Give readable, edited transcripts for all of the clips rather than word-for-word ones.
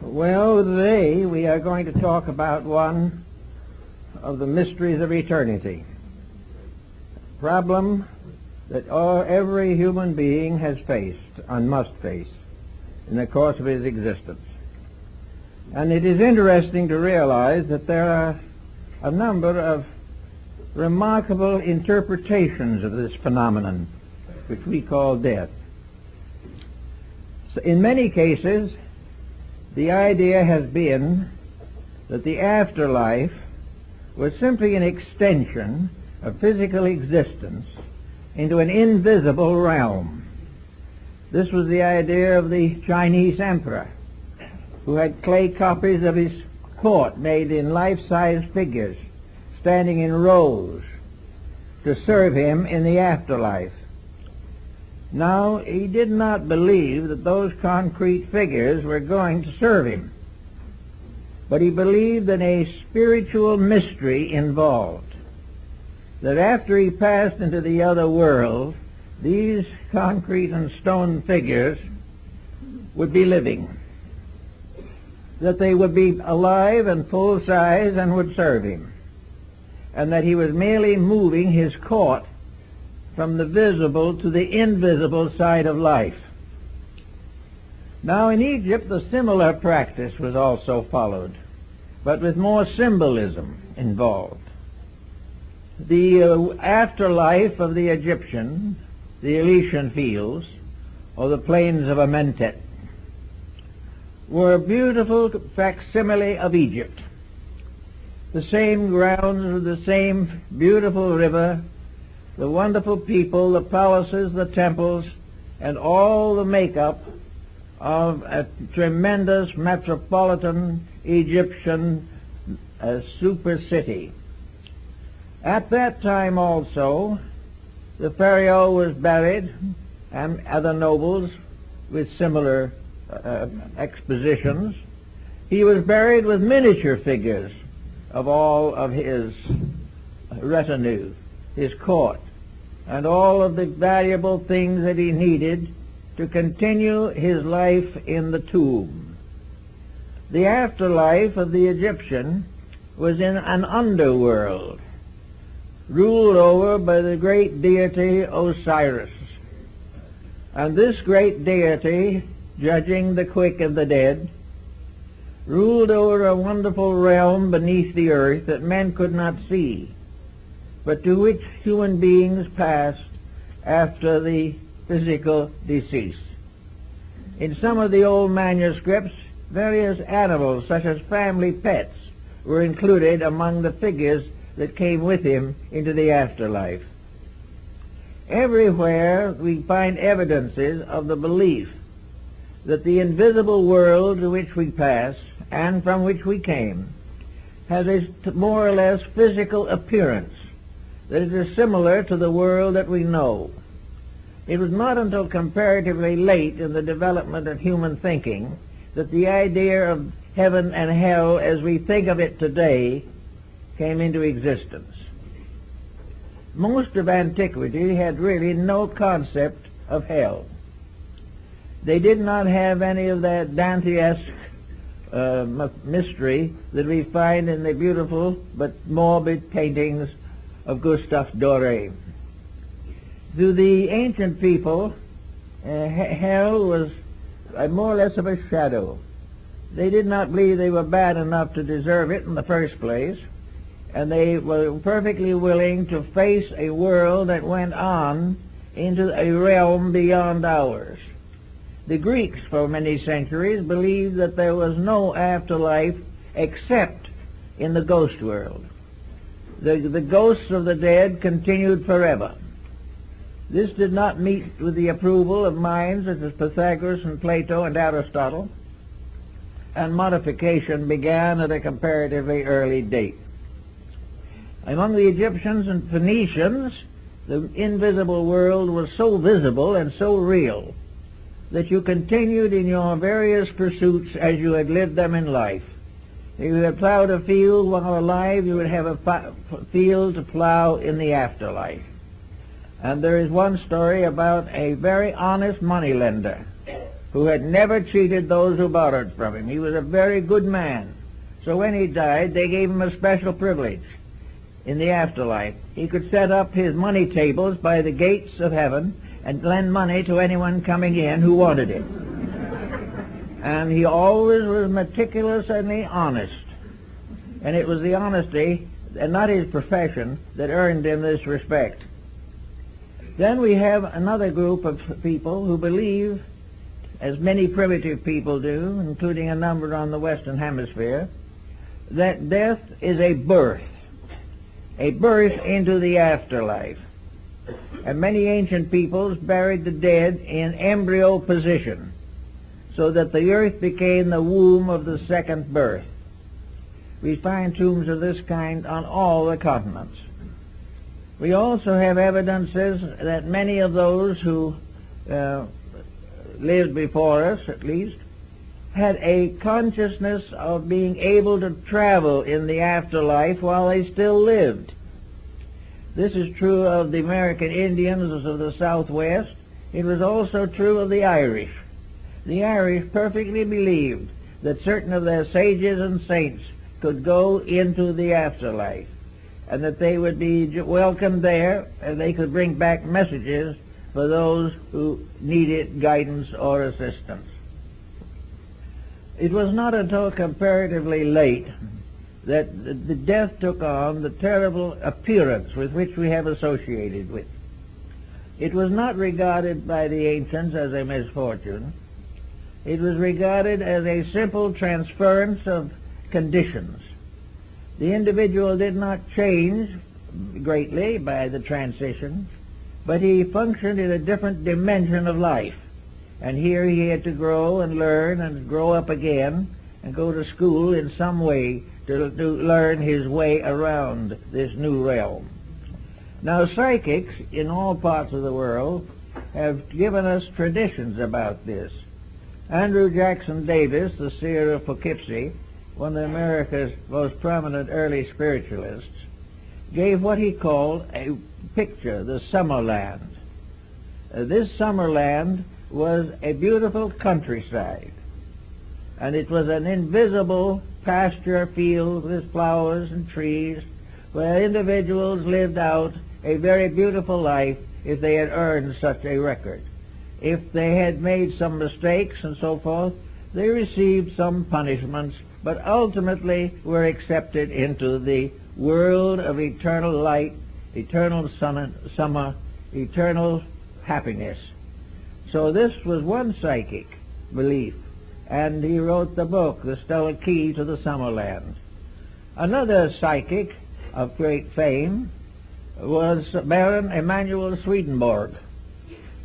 Well, today we are going to talk about one of the mysteries of eternity, a problem that every human being has faced and must face in the course of his existence. And it is interesting to realize that there are a number of remarkable interpretations of this phenomenon, which we call death. So in many cases, the idea has been that the afterlife was simply an extension of physical existence into an invisible realm. This was the idea of the Chinese emperor, who had clay copies of his court made in life-size figures, standing in rows to serve him in the afterlife. Now, he did not believe that those concrete figures were going to serve him, but he believed in a spiritual mystery involved, that after he passed into the other world, these concrete and stone figures would be living, that they would be alive and full size and would serve him, and that he was merely moving his court from the visible to the invisible side of life. Now, in Egypt, a similar practice was also followed, but with more symbolism involved. The afterlife of the Egyptian, the Elysian fields, or the plains of Amentet, were a beautiful facsimile of Egypt. The same grounds, the same beautiful river, the wonderful people, the palaces, the temples, and all the makeup of a tremendous metropolitan Egyptian super city. At that time also, the pharaoh was buried, and other nobles with similar expositions. He was buried with miniature figures of all of his retinue, his court, and all of the valuable things that he needed to continue his life in the tomb. The afterlife of the Egyptian was in an underworld, ruled over by the great deity Osiris. And this great deity, judging the quick and the dead, ruled over a wonderful realm beneath the earth that men could not see, but to which human beings passed after the physical decease. In some of the old manuscripts, various animals, such as family pets, were included among the figures that came with him into the afterlife. Everywhere we find evidences of the belief that the invisible world to which we pass and from which we came has a more or less physical appearance, that it is similar to the world that we know. It was not until comparatively late in the development of human thinking that the idea of heaven and hell as we think of it today came into existence. Most of antiquity had really no concept of hell. They did not have any of that Dantesque mystery that we find in the beautiful but morbid paintings of Gustave Doré. To the ancient people, hell was more or less of a shadow. They did not believe they were bad enough to deserve it in the first place, and they were perfectly willing to face a world that went on into a realm beyond ours. The Greeks, for many centuries, believed that there was no afterlife except in the ghost world. The ghosts of the dead continued forever. This did not meet with the approval of minds such as Pythagoras and Plato and Aristotle, and modification began at a comparatively early date. Among the Egyptians and Phoenicians, the invisible world was so visible and so real that you continued in your various pursuits as you had lived them in life. If you had plowed a field while alive, you would have a field to plow in the afterlife. And there is one story about a very honest moneylender who had never cheated those who borrowed from him. He was a very good man. So when he died, they gave him a special privilege in the afterlife. He could set up his money tables by the gates of heaven and lend money to anyone coming in who wanted it. And he always was meticulously honest. And it was the honesty, and not his profession, that earned him this respect. Then we have another group of people who believe, as many primitive people do, including a number on the Western Hemisphere, that death is a birth into the afterlife. And many ancient peoples buried the dead in embryo position, so that the earth became the womb of the second birth. We find tombs of this kind on all the continents. We also have evidences that many of those who lived before us, at least, had a consciousness of being able to travel in the afterlife while they still lived. This is true of the American Indians of the Southwest. It was also true of the Irish. The Irish perfectly believed that certain of their sages and saints could go into the afterlife, and that they would be welcomed there, and they could bring back messages for those who needed guidance or assistance. It was not until comparatively late that the death took on the terrible appearance with which we have associated with. It was not regarded by the ancients as a misfortune. It was regarded as a simple transference of conditions. The individual did not change greatly by the transition, but he functioned in a different dimension of life. And here he had to grow and learn and grow up again and go to school in some way to learn his way around this new realm. Now, psychics in all parts of the world have given us traditions about this. Andrew Jackson Davis, the seer of Poughkeepsie, one of America's most prominent early spiritualists, gave what he called a picture, the Summerland. This Summerland was a beautiful countryside, and it was an invisible pasture field with flowers and trees where individuals lived out a very beautiful life if they had earned such a record. If they had made some mistakes and so forth, they received some punishments, but ultimately were accepted into the world of eternal light, eternal summer, eternal happiness. So this was one psychic belief, and he wrote the book, The Stellar Key to the Summerland. Another psychic of great fame was Baron Emanuel Swedenborg,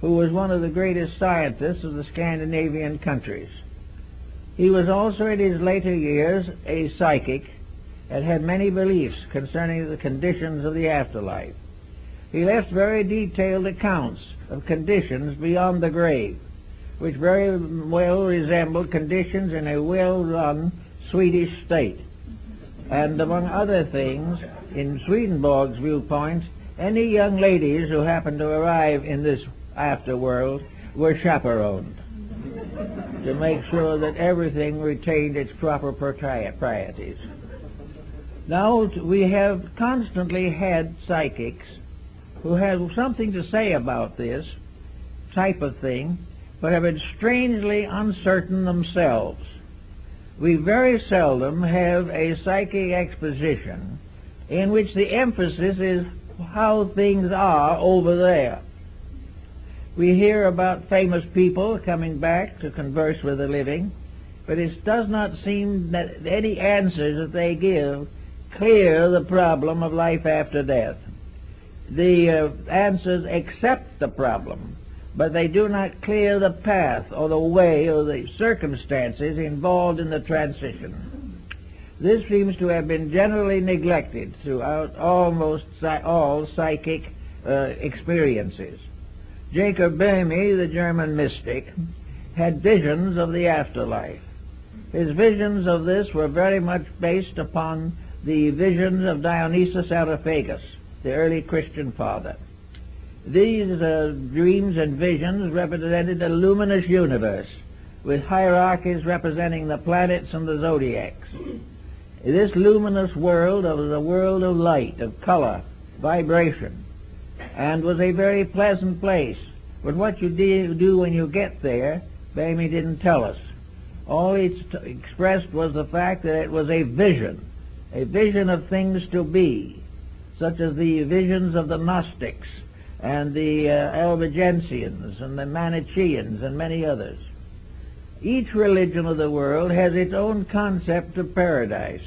who was one of the greatest scientists of the Scandinavian countries. He was also in his later years a psychic and had many beliefs concerning the conditions of the afterlife. He left very detailed accounts of conditions beyond the grave, which very well resembled conditions in a well-run Swedish state. And among other things, in Swedenborg's viewpoint, any young ladies who happened to arrive in this afterworld were chaperoned to make sure that everything retained its proper proprieties. Now we have constantly had psychics who have something to say about this type of thing, but have been strangely uncertain themselves. We very seldom have a psychic exposition in which the emphasis is how things are over there. We hear about famous people coming back to converse with the living, but it does not seem that any answers that they give clear the problem of life after death. The answers accept the problem, but they do not clear the path or the way or the circumstances involved in the transition. This seems to have been generally neglected throughout almost all psychic experiences. Jacob Boehme, the German mystic, had visions of the afterlife. His visions of this were very much based upon the visions of Dionysius Areopagus, the early Christian father. These dreams and visions represented a luminous universe, with hierarchies representing the planets and the zodiacs. This luminous world was a world of light, of color, vibration, and was a very pleasant place. But what you do when you get there, Bamey didn't tell us. All he expressed was the fact that it was a vision of things to be, such as the visions of the Gnostics and the Albigensians and the Manichaeans and many others. Each religion of the world has its own concept of paradise,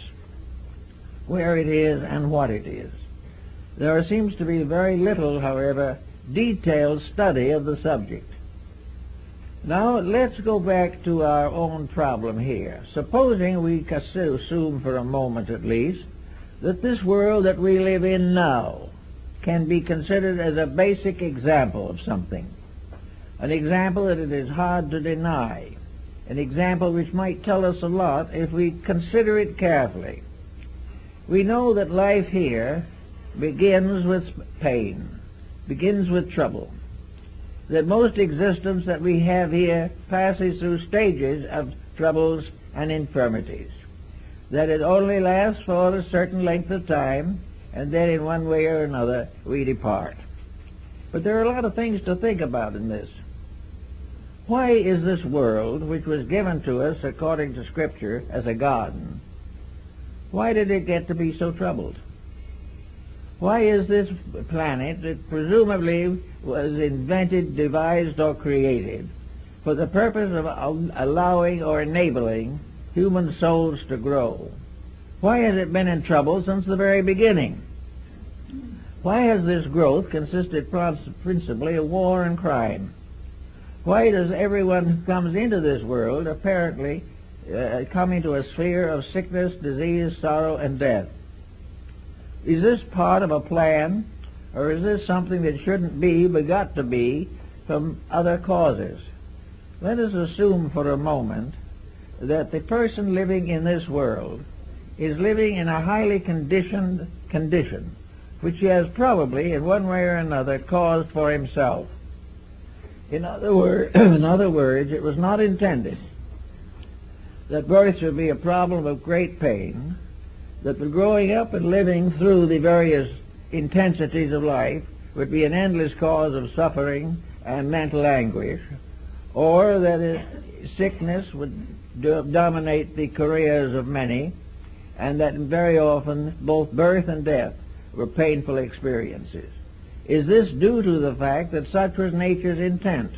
where it is and what it is. There seems to be very little, however, detailed study of the subject. Now let's go back to our own problem here. Supposing we assume for a moment at least that this world that we live in now can be considered as a basic example of something, an example that it is hard to deny, an example which might tell us a lot if we consider it carefully. We know that life here begins with pain, begins with trouble, that most existence that we have here passes through stages of troubles and infirmities, that it only lasts for a certain length of time, and then in one way or another we depart. But there are a lot of things to think about in this. Why is this world, which was given to us according to Scripture as a garden, why did it get to be so troubled? Why is this planet that presumably was invented, devised, or created for the purpose of allowing or enabling human souls to grow, why has it been in trouble since the very beginning? Why has this growth consisted principally of war and crime? Why does everyone who comes into this world apparently come into a sphere of sickness, disease, sorrow, and death? Is this part of a plan, or is this something that shouldn't be but got to be from other causes? Let us assume for a moment that the person living in this world is living in a highly conditioned condition, which he has probably in one way or another caused for himself. In other words, it was not intended that birth should be a problem of great pain, that the growing up and living through the various intensities of life would be an endless cause of suffering and mental anguish, or that sickness would dominate the careers of many, and that very often both birth and death were painful experiences. Is this due to the fact that such was nature's intent?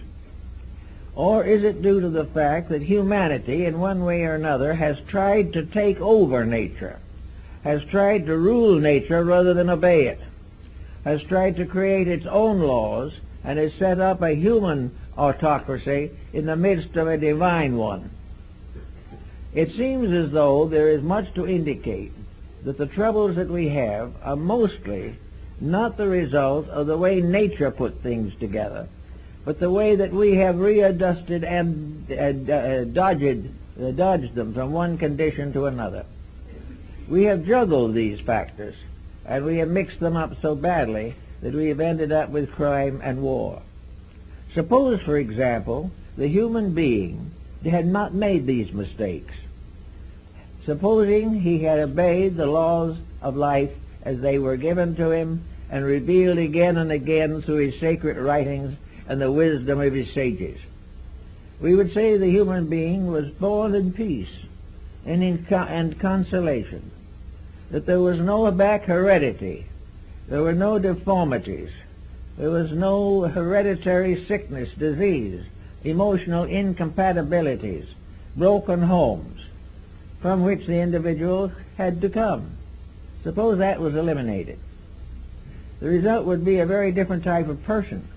Or is it due to the fact that humanity in one way or another has tried to take over nature, has tried to rule nature rather than obey it, has tried to create its own laws, and has set up a human autocracy in the midst of a divine one? It seems as though there is much to indicate that the troubles that we have are mostly not the result of the way nature put things together, but the way that we have readjusted and dodged them from one condition to another. We have juggled these factors, and we have mixed them up so badly that we have ended up with crime and war. Suppose, for example, the human being had not made these mistakes. Supposing he had obeyed the laws of life as they were given to him and revealed again and again through his sacred writings and the wisdom of his sages, we would say the human being was born in peace and in consolation, that there was no back heredity, there were no deformities, there was no hereditary sickness, disease, emotional incompatibilities, broken homes, from which the individual had to come. Suppose that was eliminated. The result would be a very different type of person.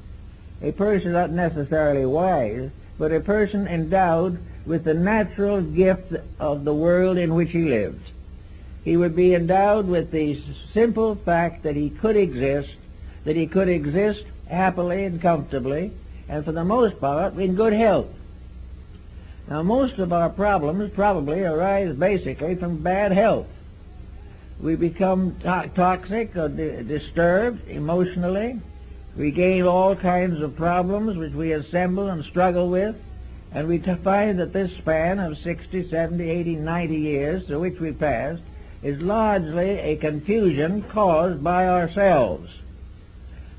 A person not necessarily wise, but a person endowed with the natural gift of the world in which he lives. He would be endowed with the simple fact that he could exist happily and comfortably, and for the most part in good health. Now, most of our problems probably arise basically from bad health. We become toxic or disturbed emotionally. We gain all kinds of problems which we assemble and struggle with, And we find that this span of 60, 70, 80, 90 years through which we passed is largely a confusion caused by ourselves.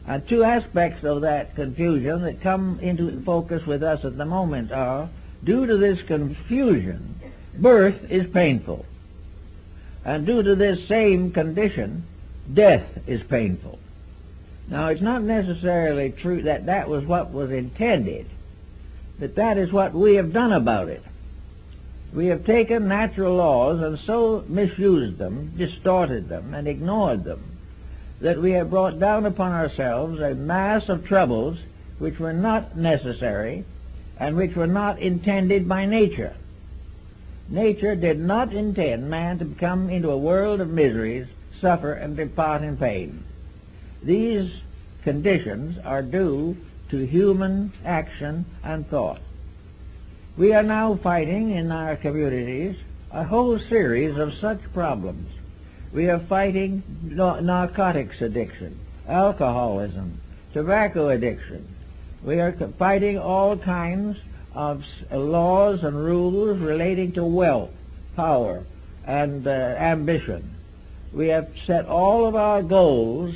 And two aspects of that confusion that come into focus with us at the moment are, due to this confusion, birth is painful. And due to this same condition, death is painful. Now, it's not necessarily true that that was what was intended, but that is what we have done about it. We have taken natural laws and so misused them, distorted them, and ignored them, that we have brought down upon ourselves a mass of troubles which were not necessary and which were not intended by nature. Nature did not intend man to come into a world of miseries, suffer, and depart in pain. These conditions are due to human action and thought. We are now fighting in our communities a whole series of such problems. We are fighting narcotics addiction, alcoholism, tobacco addiction. We are fighting all kinds of laws and rules relating to wealth, power, and ambition. We have set all of our goals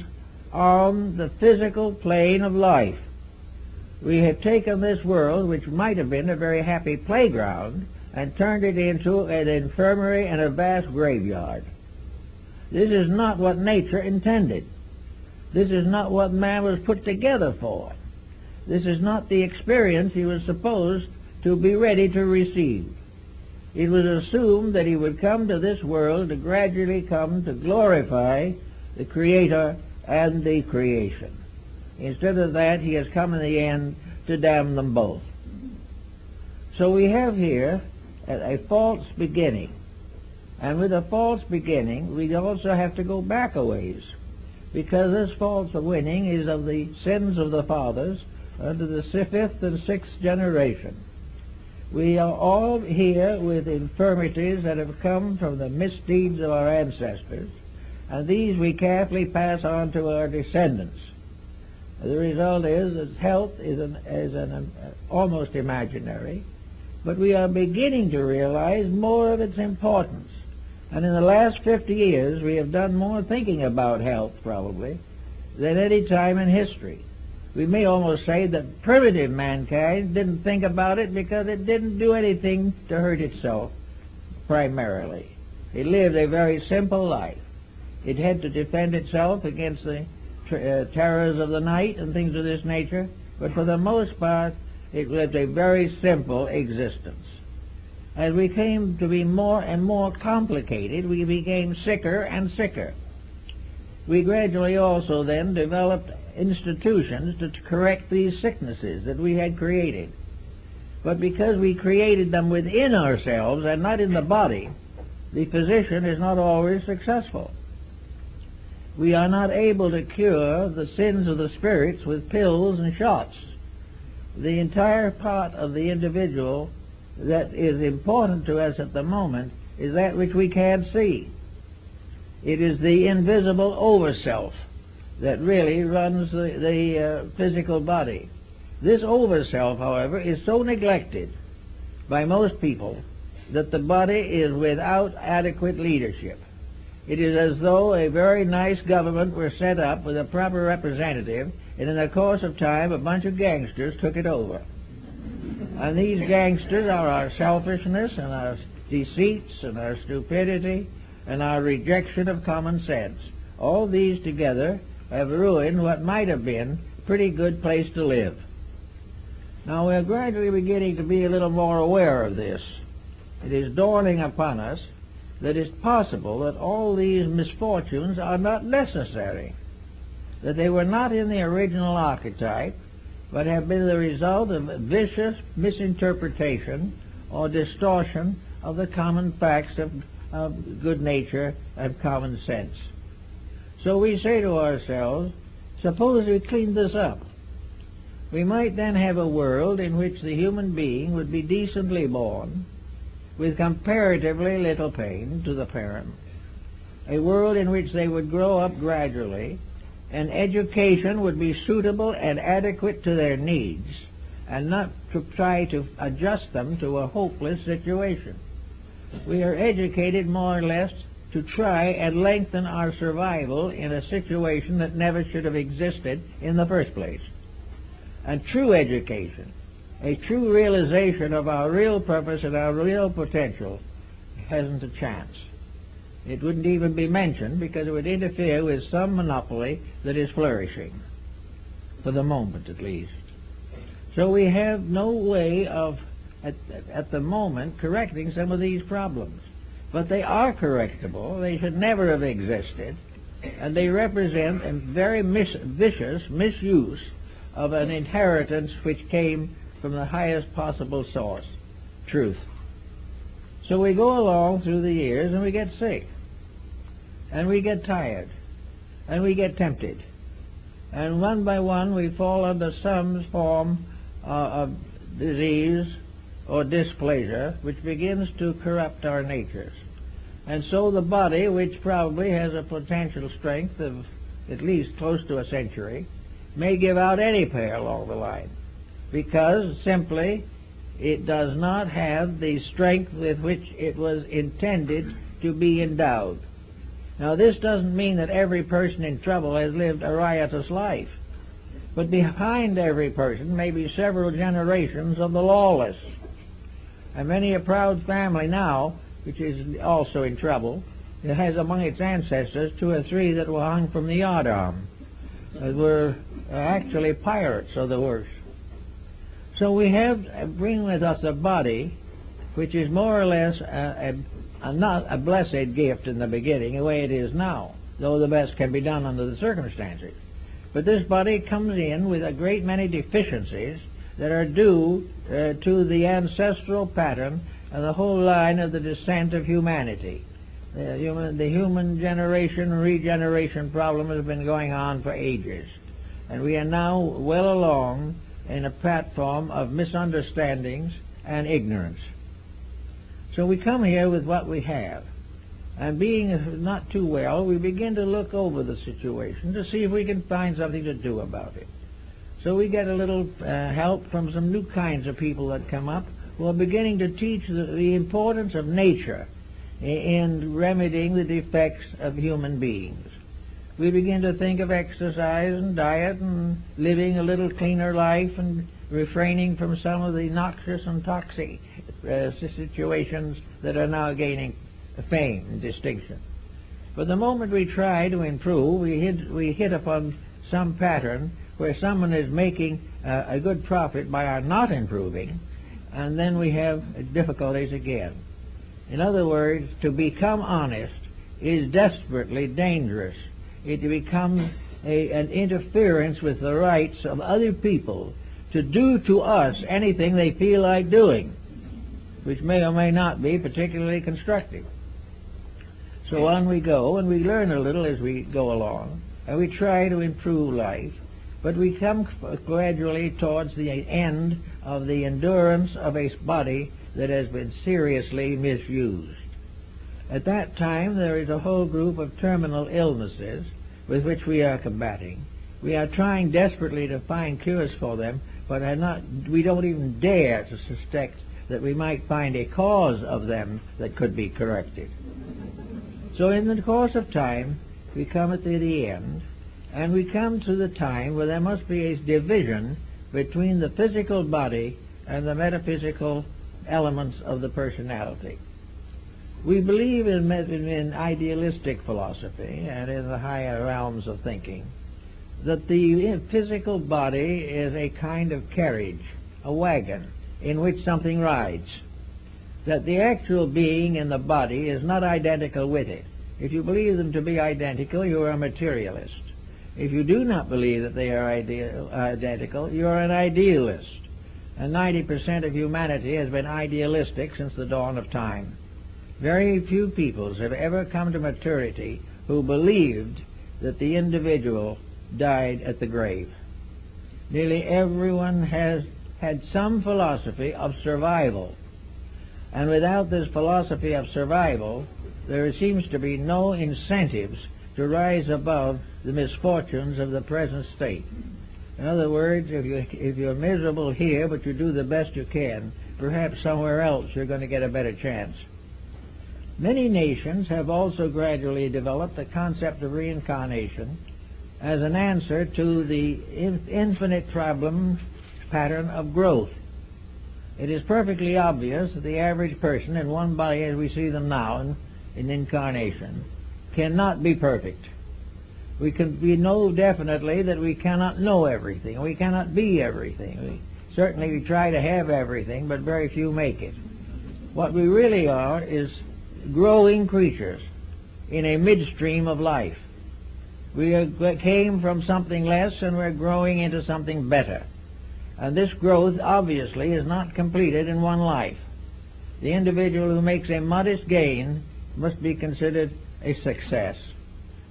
on the physical plane of life. We have taken this world, which might have been a very happy playground, and turned it into an infirmary and a vast graveyard. This is not what nature intended. This is not what man was put together for. This is not the experience he was supposed to be ready to receive. It was assumed that he would come to this world to gradually come to glorify the Creator and the creation. Instead of that, he has come in the end to damn them both. So we have here a false beginning. And with a false beginning, we also have to go back a ways, because this false beginning is of the sins of the fathers unto the fifth and sixth generation. We are all here with infirmities that have come from the misdeeds of our ancestors, and these we carefully pass on to our descendants. The result is that health is almost imaginary, but we are beginning to realize more of its importance. And in the last 50 years, we have done more thinking about health, probably, than any time in history. We may almost say that primitive mankind didn't think about it because it didn't do anything to hurt itself, primarily. It lived a very simple life. It had to defend itself against the terrors of the night and things of this nature, but for the most part, it lived a very simple existence. As we came to be more and more complicated, we became sicker and sicker. We gradually also then developed institutions to correct these sicknesses that we had created. But because we created them within ourselves and not in the body, the physician is not always successful. We are not able to cure the sins of the spirits with pills and shots. The entire part of the individual that is important to us at the moment is that which we can't see. It is the invisible overself that really runs the physical body. This overself, however, is so neglected by most people that the body is without adequate leadership. It is as though a very nice government were set up with a proper representative, and in the course of time a bunch of gangsters took it over. And these gangsters are our selfishness and our deceits and our stupidity and our rejection of common sense. All these together have ruined what might have been a pretty good place to live. Now we're gradually beginning to be a little more aware of this. It is dawning upon us that it's possible that all these misfortunes are not necessary, that they were not in the original archetype, but have been the result of vicious misinterpretation or distortion of the common facts of good nature and common sense. So we say to ourselves, suppose we clean this up. We might then have a world in which the human being would be decently born, with comparatively little pain to the parent, a world in which they would grow up gradually, and education would be suitable and adequate to their needs, and not to try to adjust them to a hopeless situation. We are educated more or less to try and lengthen our survival in a situation that never should have existed in the first place. And true education, a true realization of our real purpose and our real potential, hasn't a chance. It wouldn't even be mentioned because it would interfere with some monopoly that is flourishing, for the moment at least. So we have no way of, at the moment, correcting some of these problems. But they are correctable. They should never have existed. And they represent a very vicious misuse of an inheritance which came from the highest possible source, truth. So we go along through the years and we get sick. And we get tired. And we get tempted. And one by one we fall under some form of disease or displeasure which begins to corrupt our natures. And so the body, which probably has a potential strength of at least close to a century, may give out any pair along the line, because simply it does not have the strength with which it was intended to be endowed. Now, this doesn't mean that every person in trouble has lived a riotous life, but behind every person may be several generations of the lawless. And many a proud family now, which is also in trouble, it has among its ancestors 2 or 3 that were hung from the yardarm, that were actually pirates of the worst. So we bring with us a body which is more or less not a blessed gift in the beginning, the way it is now, though the best can be done under the circumstances. But this body comes in with a great many deficiencies that are due to the ancestral pattern and the whole line of the descent of humanity. The human generation and regeneration problem has been going on for ages. And we are now well along in a platform of misunderstandings and ignorance. So we come here with what we have. And being not too well, we begin to look over the situation to see if we can find something to do about it. So we get a little help from some new kinds of people that come up who are beginning to teach the importance of nature in remedying the defects of human beings. We begin to think of exercise and diet and living a little cleaner life and refraining from some of the noxious and toxic situations that are now gaining fame and distinction. But the moment we try to improve, we hit upon some pattern where someone is making a good profit by our not improving, and then we have difficulties again. In other words, to become honest is desperately dangerous. It becomes an interference with the rights of other people to do to us anything they feel like doing, which may or may not be particularly constructive. So on we go, and we learn a little as we go along, and we try to improve life, but we come gradually towards the end of the endurance of a body that has been seriously misused. At that time, there is a whole group of terminal illnesses with which we are combating. We are trying desperately to find cures for them, but we don't even dare to suspect that we might find a cause of them that could be corrected. So in the course of time, we come at the end, and we come to the time where there must be a division between the physical body and the metaphysical elements of the personality. We believe in idealistic philosophy and in the higher realms of thinking that the physical body is a kind of carriage, a wagon, in which something rides. That the actual being in the body is not identical with it. If you believe them to be identical, you are a materialist. If you do not believe that they are identical, you are an idealist. And 90% of humanity has been idealistic since the dawn of time. Very few peoples have ever come to maturity who believed that the individual died at the grave. Nearly everyone has had some philosophy of survival. And without this philosophy of survival, there seems to be no incentives to rise above the misfortunes of the present state. In other words, if you're miserable here, but you do the best you can, perhaps somewhere else you're going to get a better chance. Many nations have also gradually developed the concept of reincarnation as an answer to the infinite problem pattern of growth. It is perfectly obvious that the average person in one body as we see them now in incarnation cannot be perfect. We know definitely that we cannot know everything. We cannot be everything. Certainly we try to have everything, but very few make it. What we really are is growing creatures in a midstream of life. We came from something less and we're growing into something better. And this growth obviously is not completed in one life. The individual who makes a modest gain must be considered a success.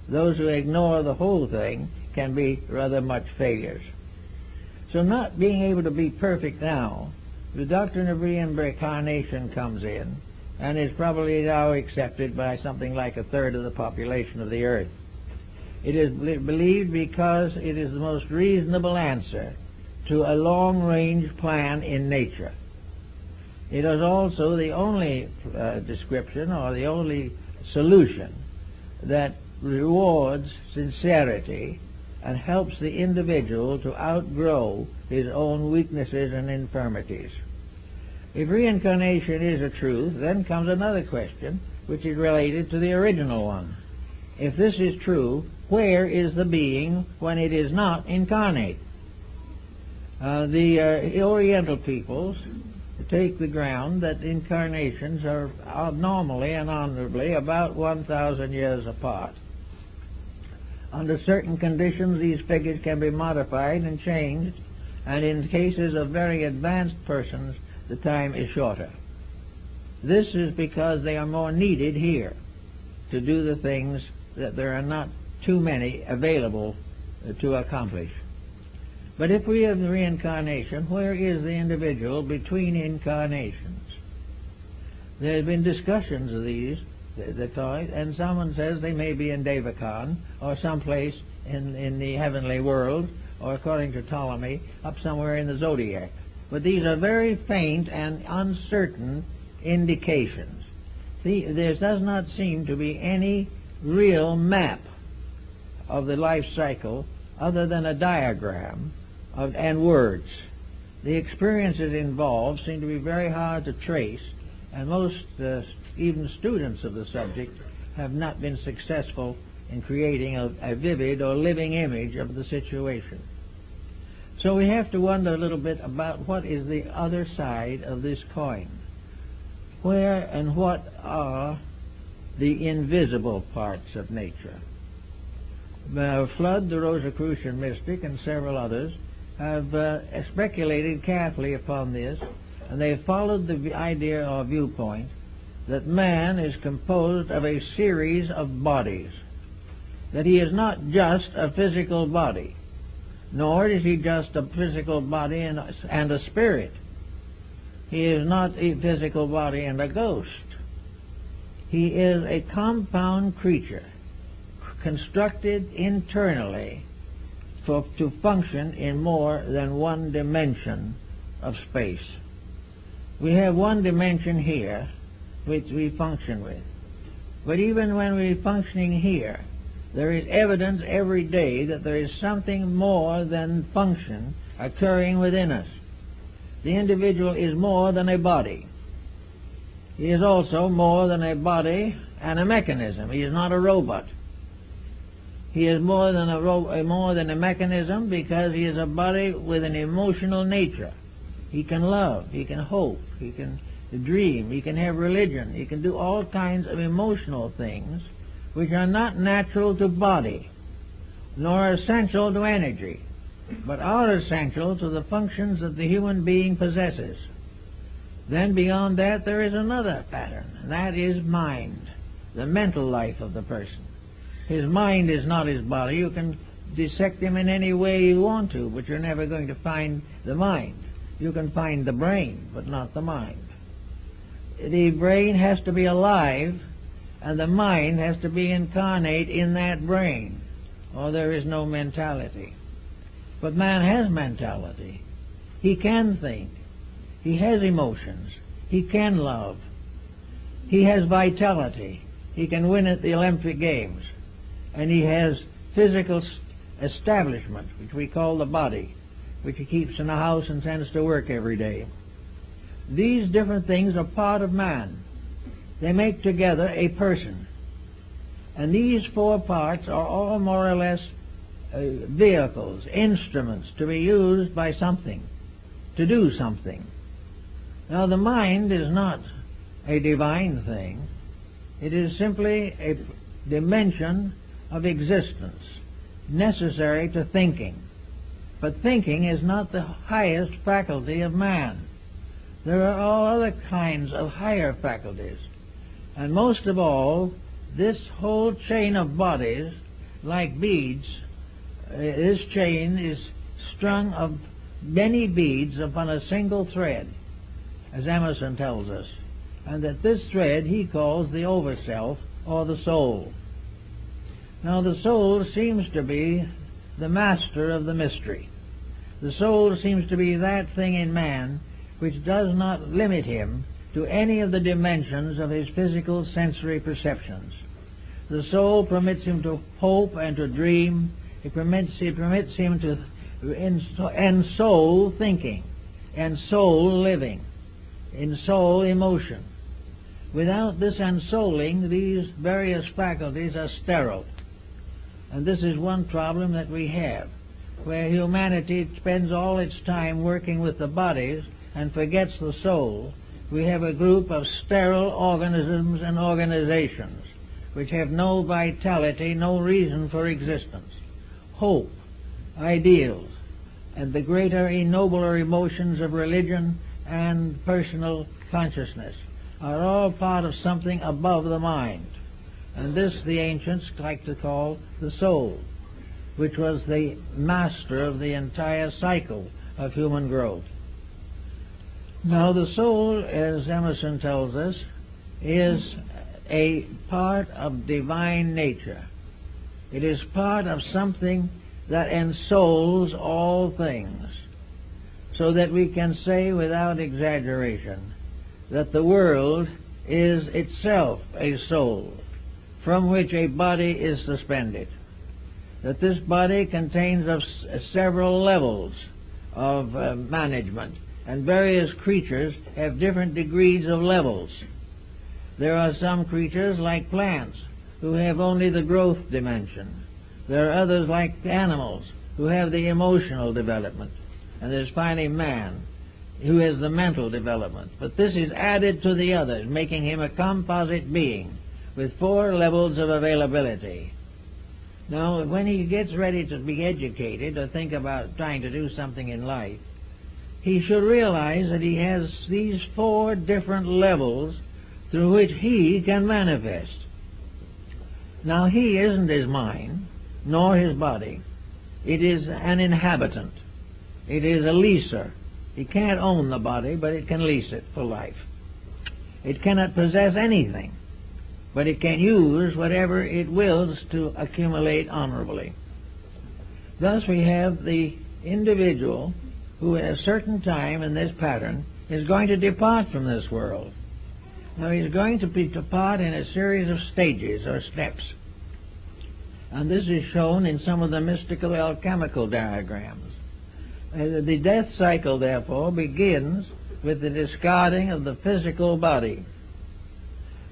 Those who ignore the whole thing can be rather much failures. So not being able to be perfect now, the doctrine of reincarnation comes in and is probably now accepted by something like a third of the population of the earth. It is believed because it is the most reasonable answer to a long-range plan in nature. It is also the only description or the only solution that rewards sincerity and helps the individual to outgrow his own weaknesses and infirmities. If reincarnation is a truth, then comes another question, which is related to the original one. If this is true, where is the being when it is not incarnate? The Oriental peoples take the ground that incarnations are normally and honorably about 1,000 years apart. Under certain conditions, these figures can be modified and changed, and in cases of very advanced persons, the time is shorter. This is because they are more needed here to do the things that there are not too many available to accomplish. But if we have the reincarnation, where is the individual between incarnations? There have been discussions of these, and someone says they may be in Devakan or someplace in the heavenly world, or according to Ptolemy, up somewhere in the zodiac. But these are very faint and uncertain indications. There does not seem to be any real map of the life cycle other than a diagram and words. The experiences involved seem to be very hard to trace, and most even students of the subject have not been successful in creating a vivid or living image of the situation. So we have to wonder a little bit about what is the other side of this coin. Where and what are the invisible parts of nature? Flood, the Rosicrucian mystic, and several others have speculated carefully upon this, and they followed the idea or viewpoint that man is composed of a series of bodies, that he is not just a physical body, nor is he just a physical body and a spirit. He is not a physical body and a ghost. He is a compound creature constructed internally to function in more than one dimension of space. We have one dimension here which we function with. But even when we're functioning here, there is evidence every day that there is something more than function occurring within us. The individual is more than a body. He is also more than a body and a mechanism. He is not a robot. He is more than a mechanism because he is a body with an emotional nature. He can love, he can hope, he can dream, he can have religion, he can do all kinds of emotional things which are not natural to body, nor essential to energy, but are essential to the functions that the human being possesses. Then beyond that there is another pattern, and that is mind, the mental life of the person. His mind is not his body. You can dissect him in any way you want to, but you're never going to find the mind. You can find the brain, but not the mind. The brain has to be alive, and the mind has to be incarnate in that brain, or there is no mentality. But man has mentality. He can think. He has emotions. He can love. He has vitality. He can win at the Olympic Games. And he has physical establishment, which we call the body, which he keeps in the house and sends to work every day. These different things are part of man. They make together a person. And these four parts are all more or less vehicles, instruments to be used by something, to do something. Now the mind is not a divine thing. It is simply a dimension of existence necessary to thinking. But thinking is not the highest faculty of man. There are all other kinds of higher faculties. And most of all, this whole chain of bodies, like beads, this chain is strung of many beads upon a single thread, as Emerson tells us, and that this thread he calls the overself, or the soul. Now the soul seems to be the master of the mystery. The soul seems to be that thing in man which does not limit him to any of the dimensions of his physical sensory perceptions. The soul permits him to hope and to dream. It permits him to ensoul thinking, ensoul living, ensoul emotion. Without this ensouling, these various faculties are sterile. And this is one problem that we have, where humanity spends all its time working with the bodies and forgets the soul. We have a group of sterile organisms and organizations which have no vitality, no reason for existence. Hope, ideals, and the greater, nobler emotions of religion and personal consciousness are all part of something above the mind. And this the ancients like to call the soul, which was the master of the entire cycle of human growth. Now the soul, as Emerson tells us, is a part of divine nature. It is part of something that ensouls all things, so that we can say without exaggeration that the world is itself a soul from which a body is suspended, that this body contains of several levels of management, and various creatures have different degrees of levels. There are some creatures like plants who have only the growth dimension. There are others like animals who have the emotional development. And there's finally man who has the mental development. But this is added to the others, making him a composite being with 4 levels of availability. Now, when he gets ready to be educated or think about trying to do something in life, he should realize that he has these 4 different levels through which he can manifest. Now, he isn't his mind, nor his body. It is an inhabitant. It is a leaser. He can't own the body, but it can lease it for life. It cannot possess anything, but it can use whatever it wills to accumulate honorably. Thus we have the individual who at a certain time in this pattern is going to depart from this world. Now he's going to depart in a series of stages or steps. And this is shown in some of the mystical alchemical diagrams. The death cycle, therefore, begins with the discarding of the physical body.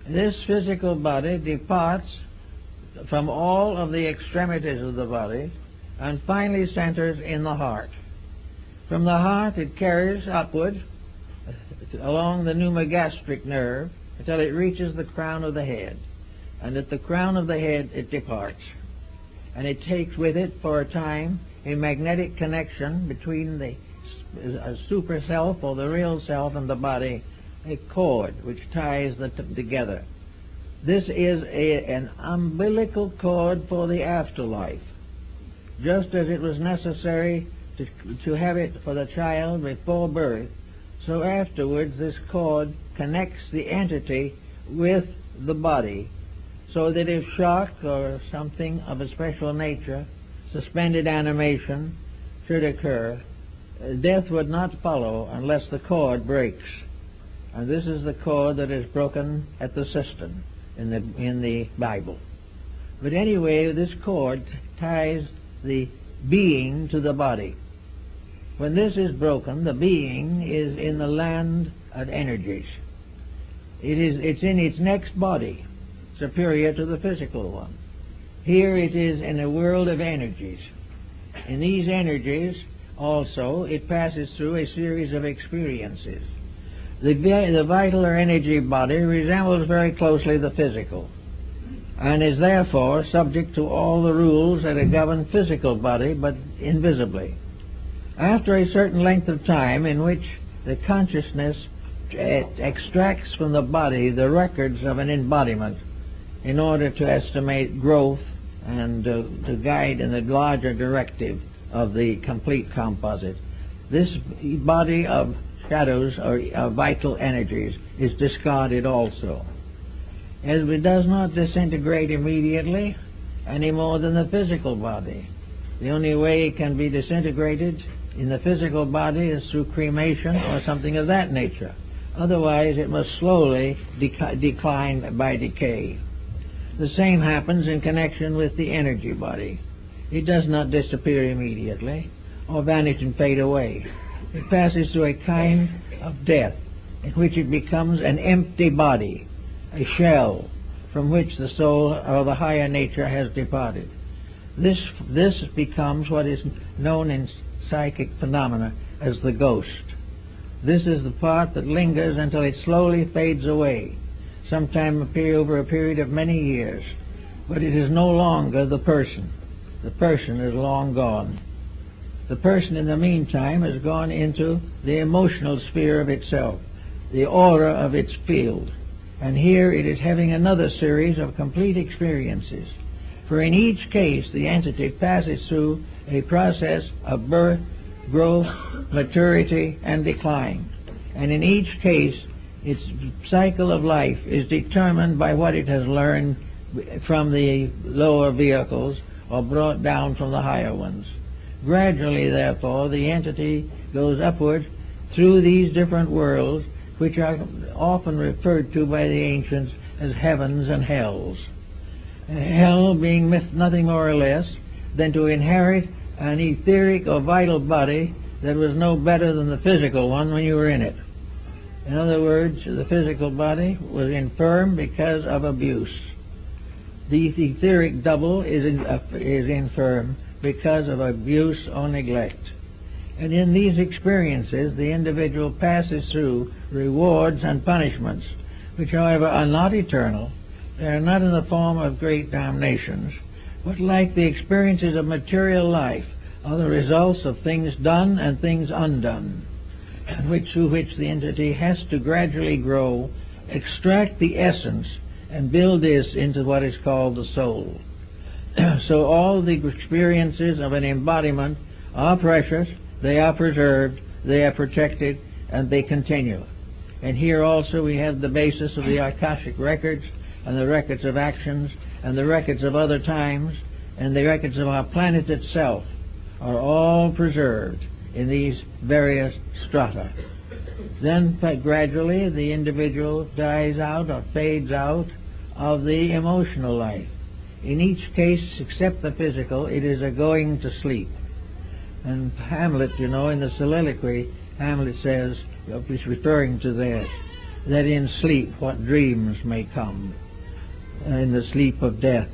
This physical body departs from all of the extremities of the body and finally centers in the heart. From the heart it carries upward along the pneumogastric nerve until it reaches the crown of the head. And at the crown of the head it departs. And it takes with it for a time a magnetic connection between the super self or the real self and the body, a cord which ties them together. This is an umbilical cord for the afterlife. Just as it was necessary to have it for the child before birth, so afterwards this cord connects the entity with the body, so that if shock or something of a special nature, suspended animation, should occur, death would not follow unless the cord breaks. And this is the cord that is broken at the cistern in the Bible. But anyway, this cord ties the being to the body. When this is broken, the being is in the land of energies. It's in its next body, superior to the physical one. Here it is in a world of energies. In these energies, also, it passes through a series of experiences. The vital or energy body resembles very closely the physical, and is therefore subject to all the rules that govern physical body, but invisibly. After a certain length of time in which the consciousness extracts from the body the records of an embodiment in order to estimate growth and to guide in the larger directive of the complete composite, this body of shadows or vital energies is discarded also. As it does not disintegrate immediately any more than the physical body. The only way it can be disintegrated in the physical body is through cremation or something of that nature. Otherwise it must slowly decline by decay. The same happens in connection with the energy body. It does not disappear immediately or vanish and fade away. It passes through a kind of death in which it becomes an empty body, a shell from which the soul or the higher nature has departed. This becomes what is known in psychic phenomena as the ghost. This is the part that lingers until it slowly fades away, sometime over a period of many years. But it is no longer the person. The person is long gone. The person in the meantime has gone into the emotional sphere of itself, the aura of its field. And here it is having another series of complete experiences. For in each case the entity passes through a process of birth, growth, maturity, and decline. And in each case its cycle of life is determined by what it has learned from the lower vehicles or brought down from the higher ones. Gradually, therefore, the entity goes upward through these different worlds, which are often referred to by the ancients as heavens and hells. Hell being nothing more or less than to inherit an etheric or vital body that was no better than the physical one when you were in it. In other words, the physical body was infirm because of abuse. The etheric double is infirm because of abuse or neglect. And in these experiences, the individual passes through rewards and punishments, which, however, are not eternal. They are not in the form of great damnations, but like the experiences of material life, are the results of things done and things undone, through which the entity has to gradually grow, extract the essence, and build this into what is called the soul. So all the experiences of an embodiment are precious, they are preserved, they are protected, and they continue. And here also we have the basis of the Akashic records, and the records of actions, and the records of other times, and the records of our planet itself are all preserved in these various strata. Then gradually the individual dies out or fades out of the emotional life. In each case, except the physical, it is a going to sleep. And Hamlet, you know, in the soliloquy, Hamlet says, he's referring to this, that in sleep what dreams may come. In the sleep of death,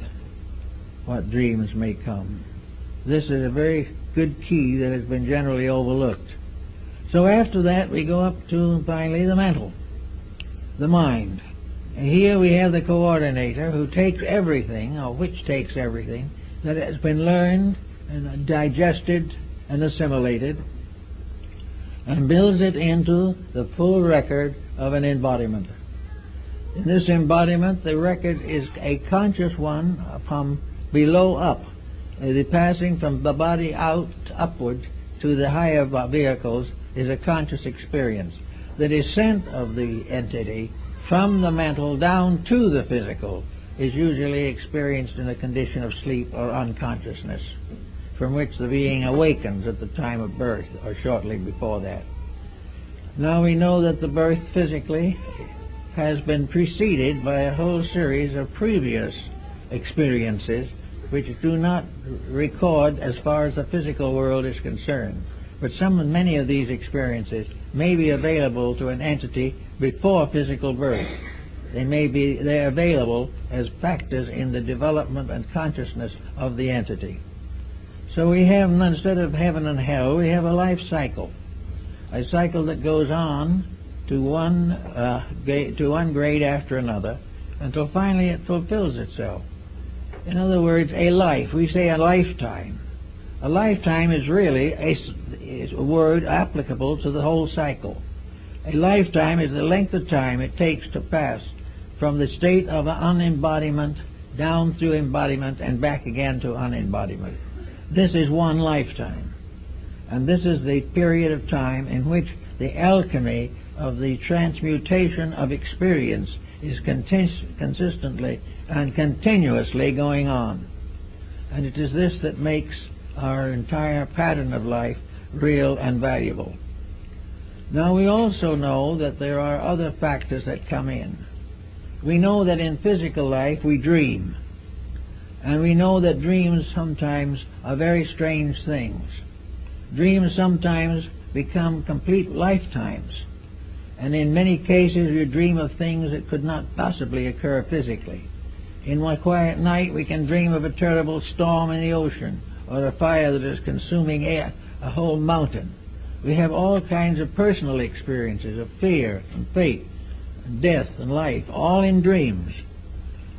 what dreams may come. This is a very good key that has been generally overlooked. So after that we go up to, finally, the mental, the mind. And here we have the coordinator who takes everything, or which takes everything, that has been learned and digested and assimilated, and builds it into the full record of an embodiment. In this embodiment, the record is a conscious one from below up. The passing from the body out upward to the higher vehicles is a conscious experience. The descent of the entity from the mental down to the physical is usually experienced in a condition of sleep or unconsciousness. from which the being awakens at the time of birth or shortly before that. Now we know that the birth physically has been preceded by a whole series of previous experiences which do not record as far as the physical world is concerned. But many of these experiences may be available to an entity before physical birth. They're available as factors in the development and consciousness of the entity. So we have, instead of heaven and hell, we have a life cycle. A cycle that goes on to one grade after another until finally it fulfills itself. In other words, a life. We say a lifetime. A lifetime is really a word applicable to the whole cycle. A lifetime is the length of time it takes to pass from the state of unembodiment down through embodiment and back again to unembodiment. This is one lifetime. And this is the period of time in which the alchemy of the transmutation of experience is consistently and continuously going on. And it is this that makes our entire pattern of life real and valuable. Now we also know that there are other factors that come in. We know that in physical life we dream. And we know that dreams sometimes are very strange things. Dreams sometimes become complete lifetimes. And in many cases you dream of things that could not possibly occur physically. In one quiet night we can dream of a terrible storm in the ocean, or a fire that is consuming a whole mountain. We have all kinds of personal experiences of fear and fate and death and life, all in dreams.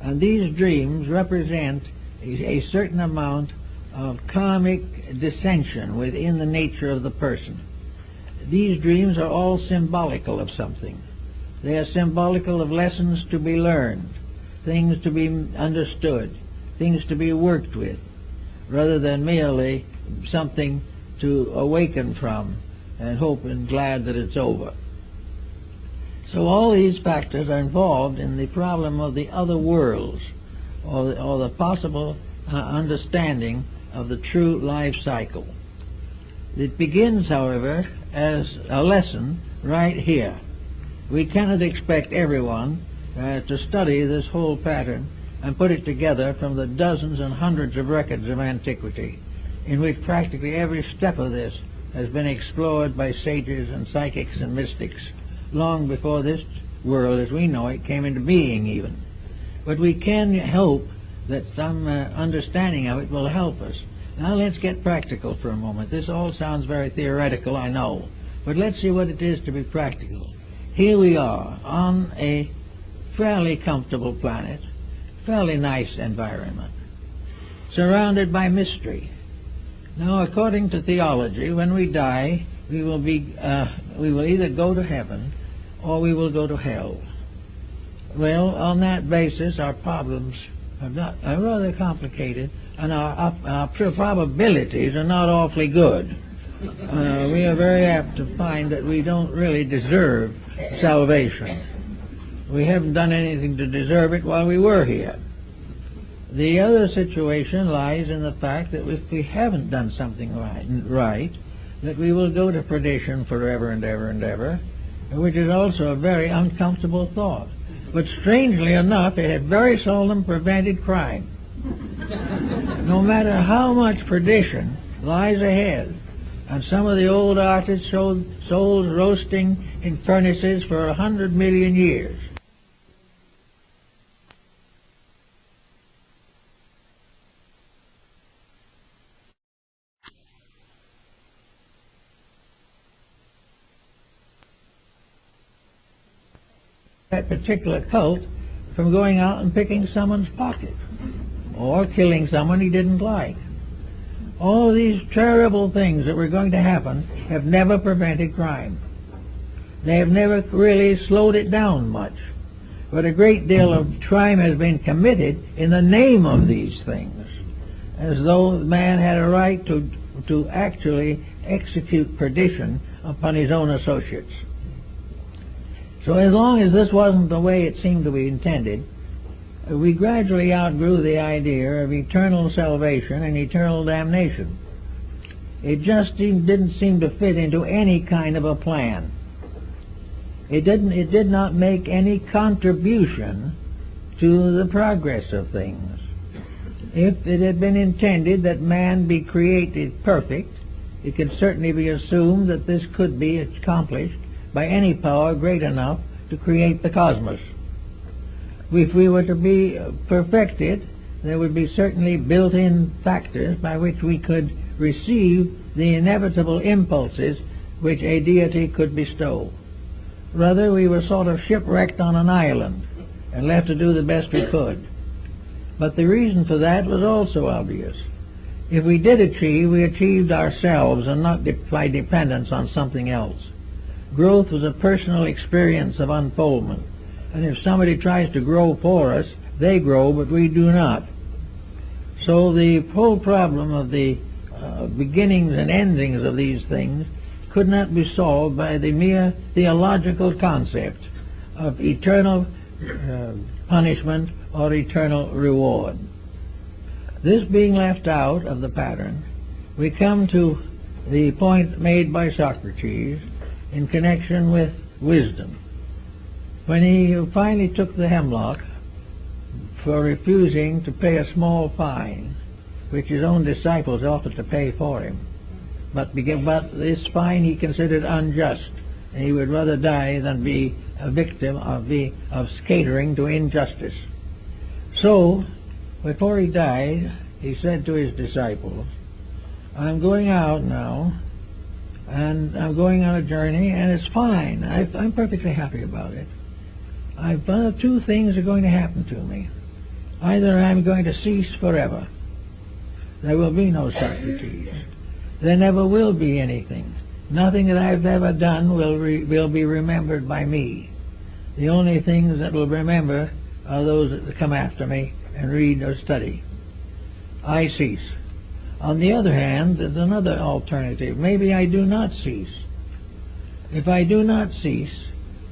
And these dreams represent a certain amount of karmic dissension within the nature of the person. These dreams are all symbolical of something. They are symbolical of lessons to be learned, things to be understood, things to be worked with, rather than merely something to awaken from and hope and glad that it's over. So all these factors are involved in the problem of the other worlds, or the possible understanding of the true life cycle. It begins, however, as a lesson right here. We cannot expect everyone to study this whole pattern and put it together from the dozens and hundreds of records of antiquity, in which practically every step of this has been explored by sages and psychics and mystics long before this world as we know it came into being even. But we can hope that some understanding of it will help us. Now let's get practical for a moment. This all sounds very theoretical, I know, but let's see what it is to be practical. Here we are on a fairly comfortable planet, fairly nice environment, surrounded by mystery. Now, according to theology, when we die, we will either go to heaven or we will go to hell. Well, on that basis, our problems are rather complicated, and our probabilities are not awfully good. We are very apt to find that we don't really deserve salvation. We haven't done anything to deserve it while we were here. The other situation lies in the fact that if we haven't done something right, that we will go to perdition forever and ever and ever, which is also a very uncomfortable thought. But strangely enough, it has very seldom prevented crime. No matter how much perdition lies ahead, and some of the old artists showed souls roasting in furnaces for 100 million years. That particular cult from going out and picking someone's pocket or killing someone he didn't like. All these terrible things that were going to happen have never prevented crime. They have never really slowed it down much. But a great deal of crime has been committed in the name of these things, as though man had a right to actually execute perdition upon his own associates. So as long as this wasn't the way it seemed to be intended, we gradually outgrew the idea of eternal salvation and eternal damnation. It just didn't seem to fit into any kind of a plan. It did not make any contribution to the progress of things. If it had been intended that man be created perfect, it could certainly be assumed that this could be accomplished by any power great enough to create the cosmos. If we were to be perfected, there would be certainly built-in factors by which we could receive the inevitable impulses which a deity could bestow. Rather, we were sort of shipwrecked on an island and left to do the best we could. But the reason for that was also obvious. If we did achieve, we achieved ourselves and not by dependence on something else. Growth was a personal experience of unfoldment. And if somebody tries to grow for us, they grow, but we do not. So the whole problem of the beginnings and endings of these things could not be solved by the mere theological concept of eternal punishment or eternal reward. This being left out of the pattern, we come to the point made by Socrates in connection with wisdom. When he finally took the hemlock for refusing to pay a small fine, which his own disciples offered to pay for him, but this fine he considered unjust, and he would rather die than be a victim of catering to injustice. So, before he died, he said to his disciples, "I'm going out now, and I'm going on a journey, and it's fine. I'm perfectly happy about it. I've found two things are going to happen to me. Either I'm going to cease forever. There will be no Socrates. There never will be anything. Nothing that I've ever done will be remembered by me. The only things that will remember are those that come after me and read or study. I cease. On the other hand, there's another alternative. Maybe I do not cease. If I do not cease,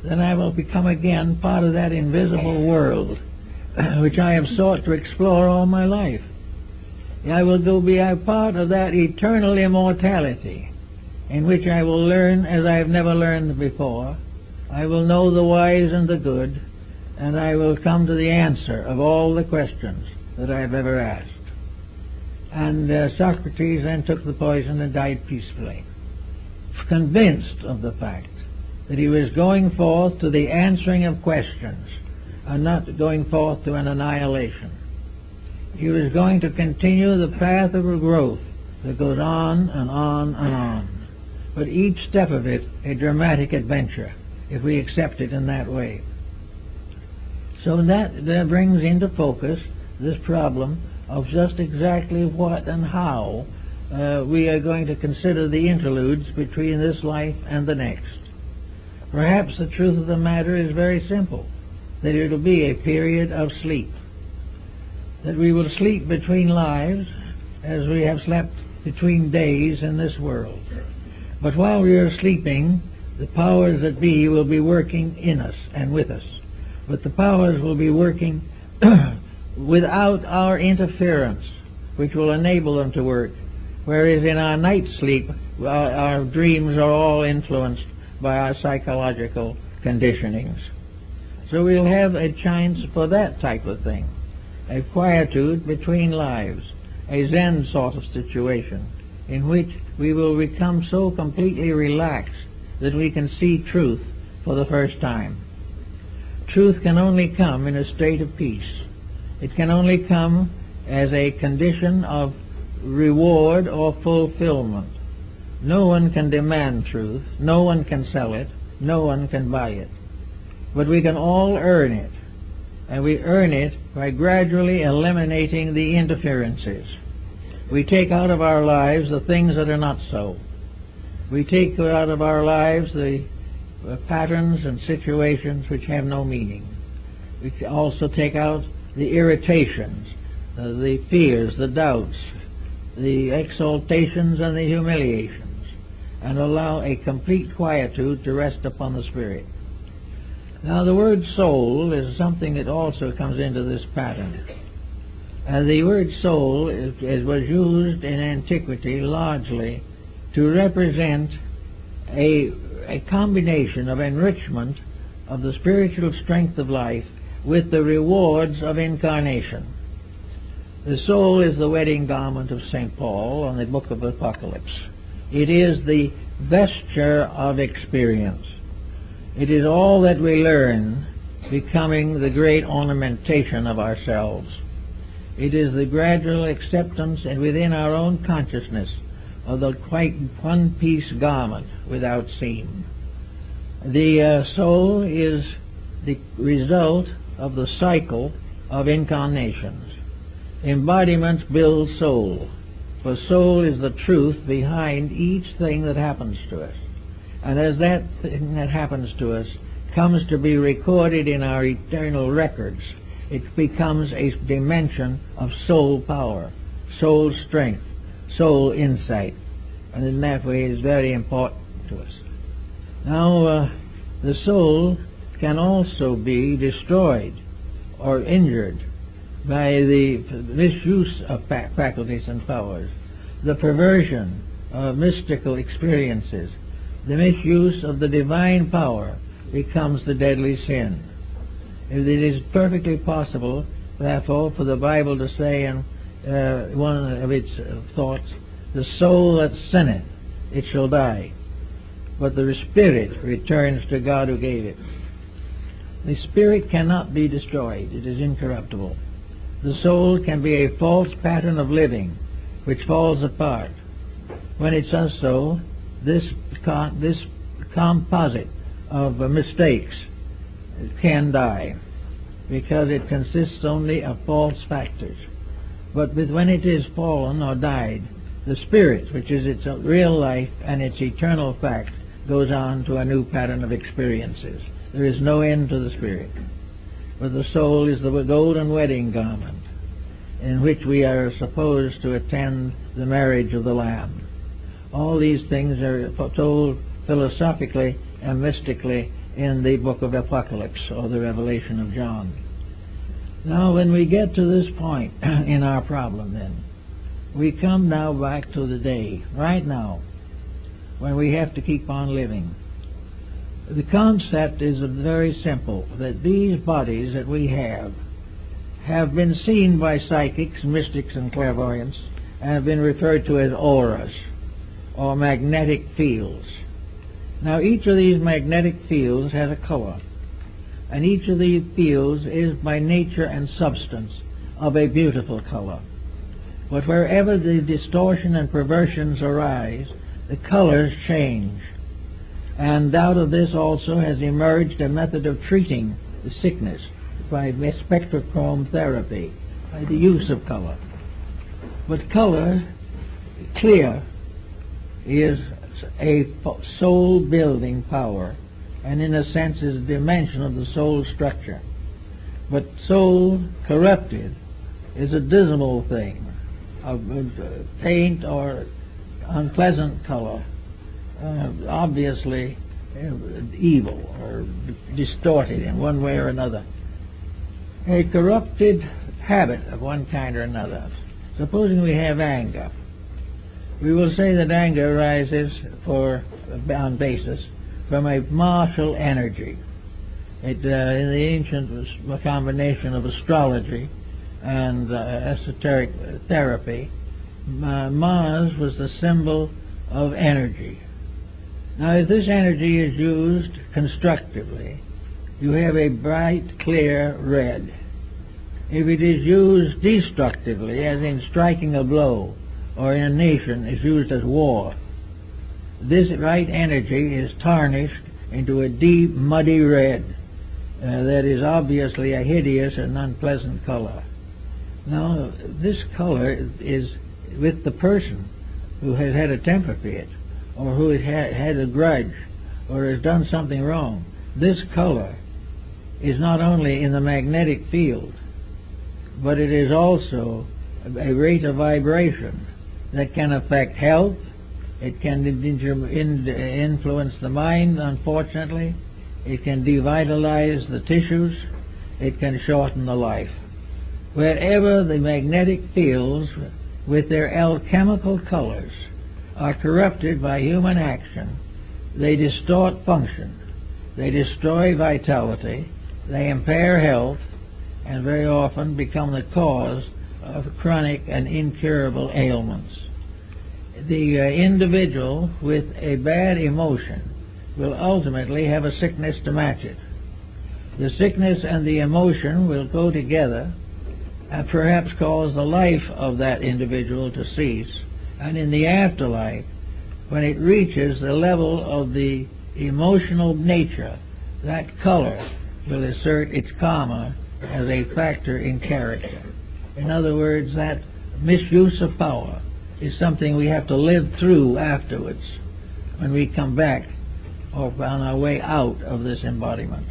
then I will become again part of that invisible world which I have sought to explore all my life. I will go be a part of that eternal immortality in which I will learn as I have never learned before. I will know the wise and the good, and I will come to the answer of all the questions that I have ever asked." And Socrates then took the poison and died peacefully, convinced of the fact that he was going forth to the answering of questions and not going forth to an annihilation. He was going to continue the path of growth that goes on and on and on, but each step of it a dramatic adventure, if we accept it in that way. So that brings into focus this problem of just exactly what and how we are going to consider the interludes between this life and the next. Perhaps the truth of the matter is very simple, that it will be a period of sleep, that we will sleep between lives as we have slept between days in this world. But while we are sleeping, the powers that be will be working in us and with us. But the powers will be working without our interference, which will enable them to work. Whereas in our night sleep, our dreams are all influenced by our psychological conditionings. So we'll have a chance for that type of thing, a quietude between lives, a Zen sort of situation, in which we will become so completely relaxed that we can see truth for the first time. Truth can only come in a state of peace. It can only come as a condition of reward or fulfillment. No one can demand truth, no one can sell it, no one can buy it. But we can all earn it, and we earn it by gradually eliminating the interferences. We take out of our lives the things that are not so. We take out of our lives the patterns and situations which have no meaning. We also take out the irritations, the fears, the doubts, the exaltations and the humiliations, and allow a complete quietude to rest upon the spirit. Now the word soul is something that also comes into this pattern. The word soul was used in antiquity largely to represent a combination of enrichment of the spiritual strength of life with the rewards of incarnation. The soul is the wedding garment of St. Paul on the book of Apocalypse. It is the vesture of experience. It is all that we learn becoming the great ornamentation of ourselves. It is the gradual acceptance and within our own consciousness of the quite one-piece garment without seam. The soul is the result of the cycle of incarnations. Embodiments build soul, for soul is the truth behind each thing that happens to us. And as that thing that happens to us comes to be recorded in our eternal records, it becomes a dimension of soul power, soul strength, soul insight, and in that way is very important to us. Now, the soul can also be destroyed or injured by the misuse of faculties and powers, the perversion of mystical experiences, the misuse of the divine power becomes the deadly sin. It is perfectly possible, therefore, for the Bible to say in one of its thoughts, the soul that sinneth, it shall die, but the spirit returns to God who gave it. The spirit cannot be destroyed. It is incorruptible. The soul can be a false pattern of living which falls apart. When it does so, this composite of mistakes can die, because it consists only of false factors. But when it is fallen or died, the spirit, which is its real life and its eternal fact, goes on to a new pattern of experiences. There is no end to the spirit. But the soul is the golden wedding garment in which we are supposed to attend the marriage of the Lamb. All these things are told philosophically and mystically in the book of Apocalypse, or the Revelation of John. Now, when we get to this point in our problem, then, we come now back to the day, right now, when we have to keep on living. The concept is very simple, that these bodies that we have been seen by psychics, mystics, and clairvoyants, and have been referred to as auras, or magnetic fields. Now, each of these magnetic fields has a color, and each of these fields is by nature and substance of a beautiful color. But wherever the distortion and perversions arise, the colors change. And out of this also has emerged a method of treating the sickness by spectrochrome therapy, by the use of color. But color, clear, is a soul-building power, and in a sense is a dimension of the soul structure. But soul corrupted is a dismal thing, of paint or unpleasant color, obviously evil or distorted in one way or another. A corrupted habit of one kind or another. Supposing we have anger, we will say that anger arises on basis from a martial energy. In the ancient was a combination of astrology and esoteric therapy. Mars was the symbol of energy. Now, if this energy is used constructively, you have a bright, clear red. If it is used destructively, as in striking a blow, or in a nation is used as war, this right energy is tarnished into a deep, muddy red that is obviously a hideous and unpleasant color. Now, this color is with the person who has had a temper fit, or who has had a grudge, or has done something wrong. This color is not only in the magnetic field, but it is also a rate of vibration that can affect health. It can influence the mind, unfortunately. It can devitalize the tissues. It can shorten the life. Wherever the magnetic fields with their alchemical colors are corrupted by human action, they distort function, they destroy vitality, they impair health, and very often become the cause of chronic and incurable ailments. The individual with a bad emotion will ultimately have a sickness to match it. The sickness and the emotion will go together and perhaps cause the life of that individual to cease, and in the afterlife, when it reaches the level of the emotional nature, that color will assert its karma as a factor in character. In other words, that misuse of power is something we have to live through afterwards when we come back or on our way out of this embodiment.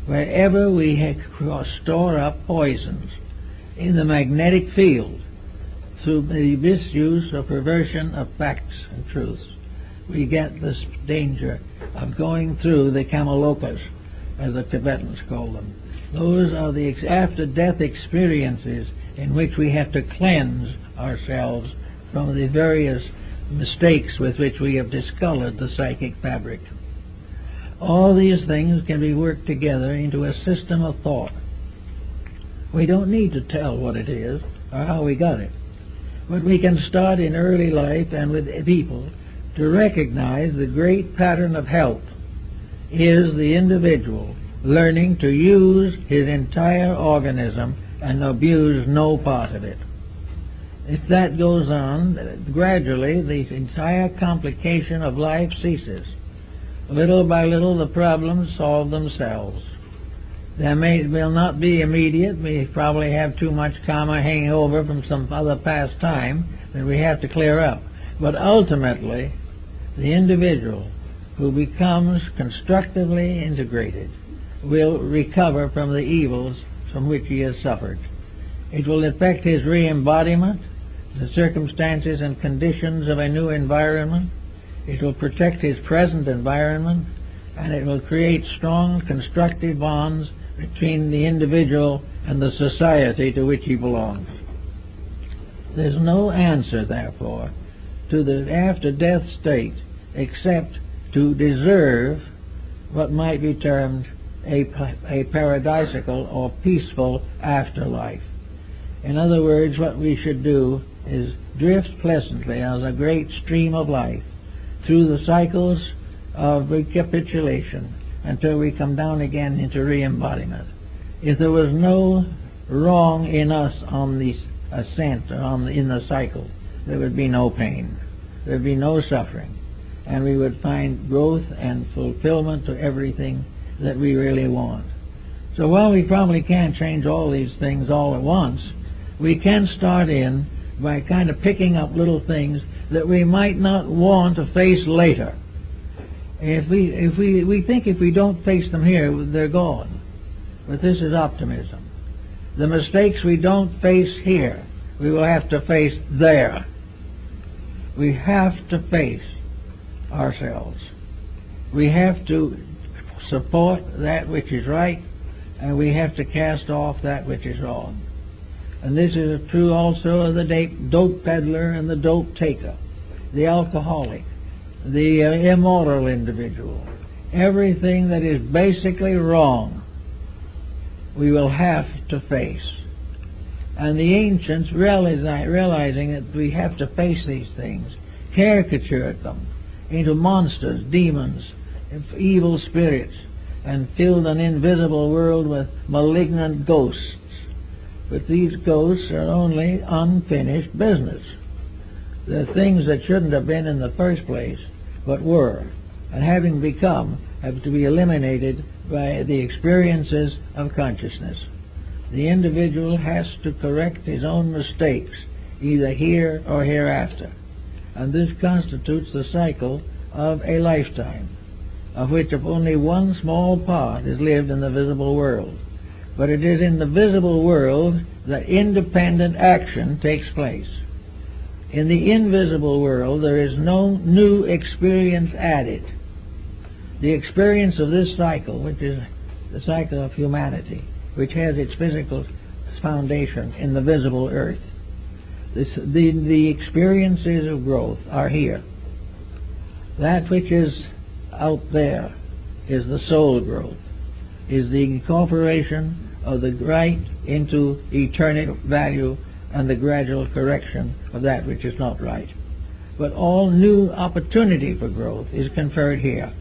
Wherever we store up poisons in the magnetic field through the misuse or perversion of facts and truths, we get this danger of going through the kamalokas, as the Tibetans call them. Those are the after-death experiences in which we have to cleanse ourselves from the various mistakes with which we have discolored the psychic fabric. All these things can be worked together into a system of thought. We don't need to tell what it is or how we got it, but we can start in early life and with people to recognize the great pattern of health is the individual learning to use his entire organism and abuse no part of it. If that goes on, gradually the entire complication of life ceases. Little by little the problems solve themselves. They will not be immediate. We probably have too much karma hanging over from some other past time that we have to clear up. But ultimately, the individual who becomes constructively integrated will recover from the evils from which he has suffered. It will affect his re-embodiment, the circumstances and conditions of a new environment. It will protect his present environment, and it will create strong constructive bonds between the individual and the society to which he belongs. There's no answer, therefore, to the after-death state except to deserve what might be termed a paradisical or peaceful afterlife. In other words, what we should do is drift pleasantly as a great stream of life through the cycles of recapitulation until we come down again into re-embodiment. If there was no wrong in us on the ascent or in the cycle, there would be no pain, there would be no suffering, and we would find growth and fulfillment to everything that we really want. So while we probably can't change all these things all at once, we can start in by kind of picking up little things that we might not want to face later. We think if we don't face them here, they're gone. But this is optimism. The mistakes we don't face here, we will have to face there. We have to face ourselves. We have to support that which is right, and we have to cast off that which is wrong. And this is true also of the dope peddler and the dope taker, the alcoholic, the immoral individual. Everything that is basically wrong, we will have to face. And the ancients, realizing that we have to face these things, caricatured them into monsters, demons, evil spirits, and filled an invisible world with malignant ghosts. But these ghosts are only unfinished business. They're things that shouldn't have been in the first place, but were, and having become, have to be eliminated by the experiences of consciousness. The individual has to correct his own mistakes, either here or hereafter. And this constitutes the cycle of a lifetime, of which only one small part is lived in the visible world. But it is in the visible world that independent action takes place. In the invisible world, there is no new experience added. The experience of this cycle, which is the cycle of humanity, which has its physical foundation in the visible earth, the experiences of growth are here. That which is out there is the soul growth, is the incorporation of the right into eternal value and the gradual correction of that which is not right. But all new opportunity for growth is conferred here.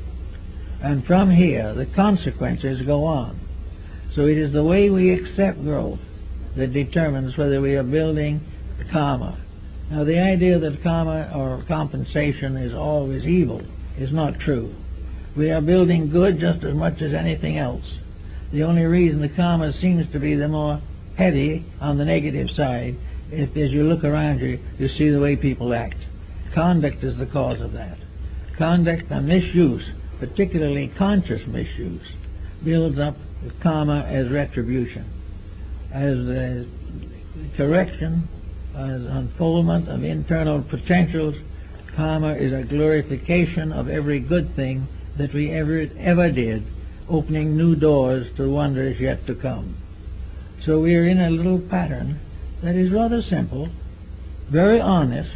And from here, the consequences go on. So it is the way we accept growth that determines whether we are building karma. Now, the idea that karma or compensation is always evil is not true. We are building good just as much as anything else. The only reason the karma seems to be the more heavy on the negative side is as you look around you, you see the way people act. Conduct is the cause of that. Conduct and misuse, particularly conscious misuse, builds up karma as retribution, as correction, as unfoldment of internal potentials. Karma is a glorification of every good thing that we ever did, opening new doors to wonders yet to come. So we are in a little pattern that is rather simple, very honest,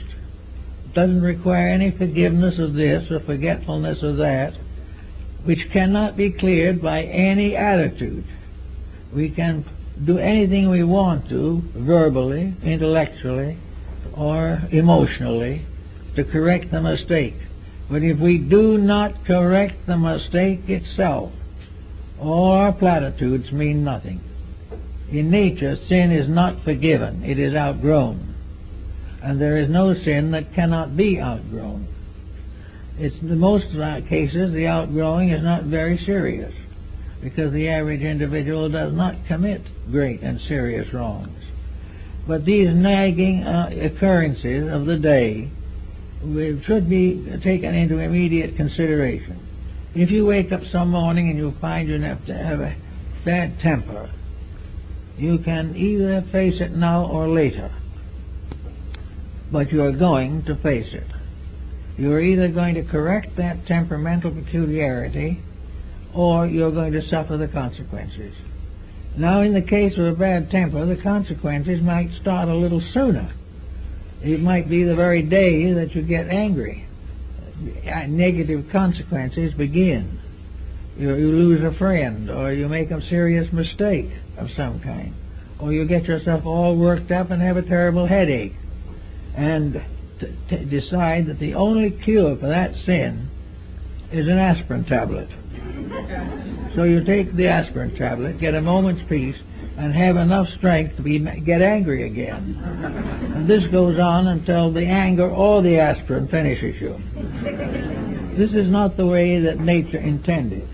doesn't require any forgiveness of this or forgetfulness of that, which cannot be cleared by any attitude. We can do anything we want to, verbally, intellectually, or emotionally, to correct the mistake. But if we do not correct the mistake itself, all our platitudes mean nothing. In nature, sin is not forgiven, it is outgrown. And there is no sin that cannot be outgrown. In most cases, the outgrowing is not very serious, because the average individual does not commit great and serious wrongs. But these nagging occurrences of the day should be taken into immediate consideration. If you wake up some morning and you find you have to have a bad temper, you can either face it now or later, but you are going to face it. You are either going to correct that temperamental peculiarity, or you're going to suffer the consequences. Now, in the case of a bad temper, the consequences might start a little sooner. It might be the very day that you get angry. Negative consequences begin. You lose a friend, or you make a serious mistake of some kind, or you get yourself all worked up and have a terrible headache, and decide that the only cure for that sin is an aspirin tablet. So you take the aspirin tablet, get a moment's peace, and have enough strength to get angry again. And this goes on until the anger or the aspirin finishes you. This is not the way that nature intended.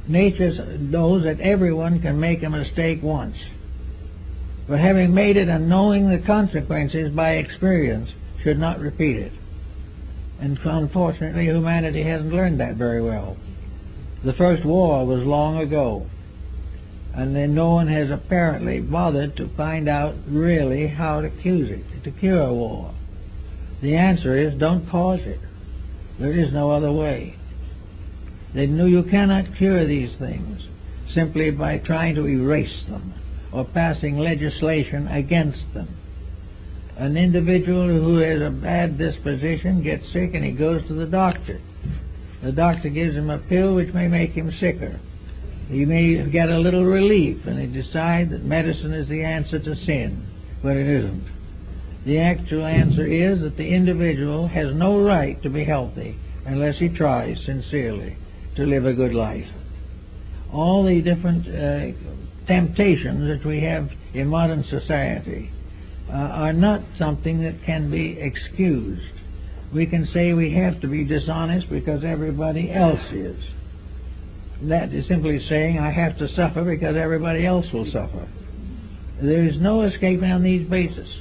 Nature knows that everyone can make a mistake once. But having made it and knowing the consequences by experience, should not repeat it. And unfortunately, humanity hasn't learned that very well. The first war was long ago, and then no one has apparently bothered to find out really how to cure a war. The answer is, don't cause it. There is no other way. They knew you cannot cure these things simply by trying to erase them or passing legislation against them. An individual who has a bad disposition gets sick and he goes to the doctor. The doctor gives him a pill which may make him sicker. He may get a little relief and he decides that medicine is the answer to sin, but it isn't. The actual answer is that the individual has no right to be healthy unless he tries sincerely to live a good life. All the different temptations that we have in modern society are not something that can be excused. We can say we have to be dishonest because everybody else is. That is simply saying I have to suffer because everybody else will suffer. There is no escaping on these bases.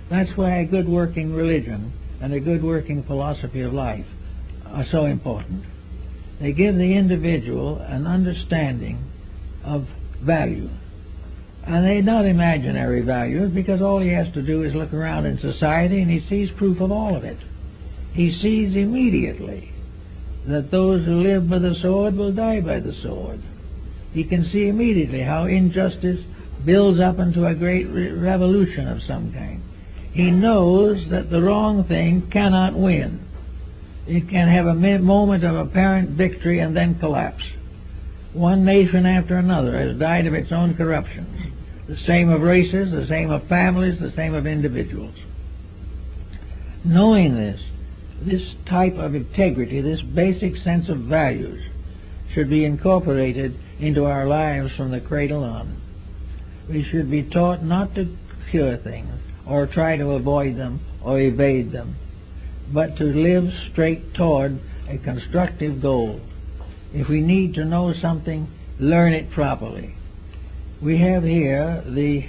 That's why a good working religion and a good working philosophy of life are so important. They give the individual an understanding of value. And they're not imaginary values, because all he has to do is look around in society and he sees proof of all of it. He sees immediately that those who live by the sword will die by the sword. He can see immediately how injustice builds up into a great revolution of some kind. He knows that the wrong thing cannot win. It can have a moment of apparent victory and then collapse. One nation after another has died of its own corruptions. The same of races, the same of families, the same of individuals. Knowing this type of integrity, this basic sense of values, should be incorporated into our lives from the cradle on. We should be taught not to cure things, or try to avoid them, or evade them, but to live straight toward a constructive goal. If we need to know something, learn it properly. We have here the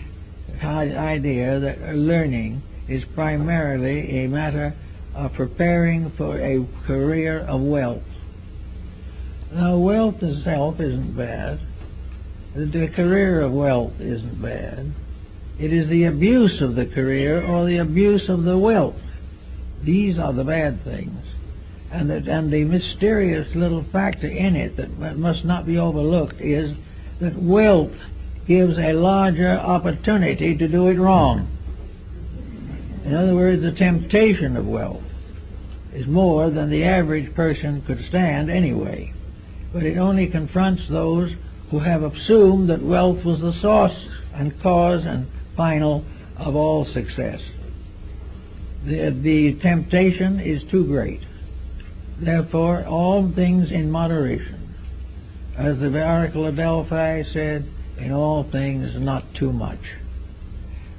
idea that learning is primarily a matter of preparing for a career of wealth. Now, wealth itself isn't bad. The career of wealth isn't bad. It is the abuse of the career or the abuse of the wealth. These are the bad things. And the mysterious little factor in it that must not be overlooked is that wealth gives a larger opportunity to do it wrong. In other words, the temptation of wealth is more than the average person could stand anyway. But it only confronts those who have assumed that wealth was the source and cause and final of all success. The temptation is too great. Therefore, all things in moderation. As the Oracle of Delphi said, in all things not too much.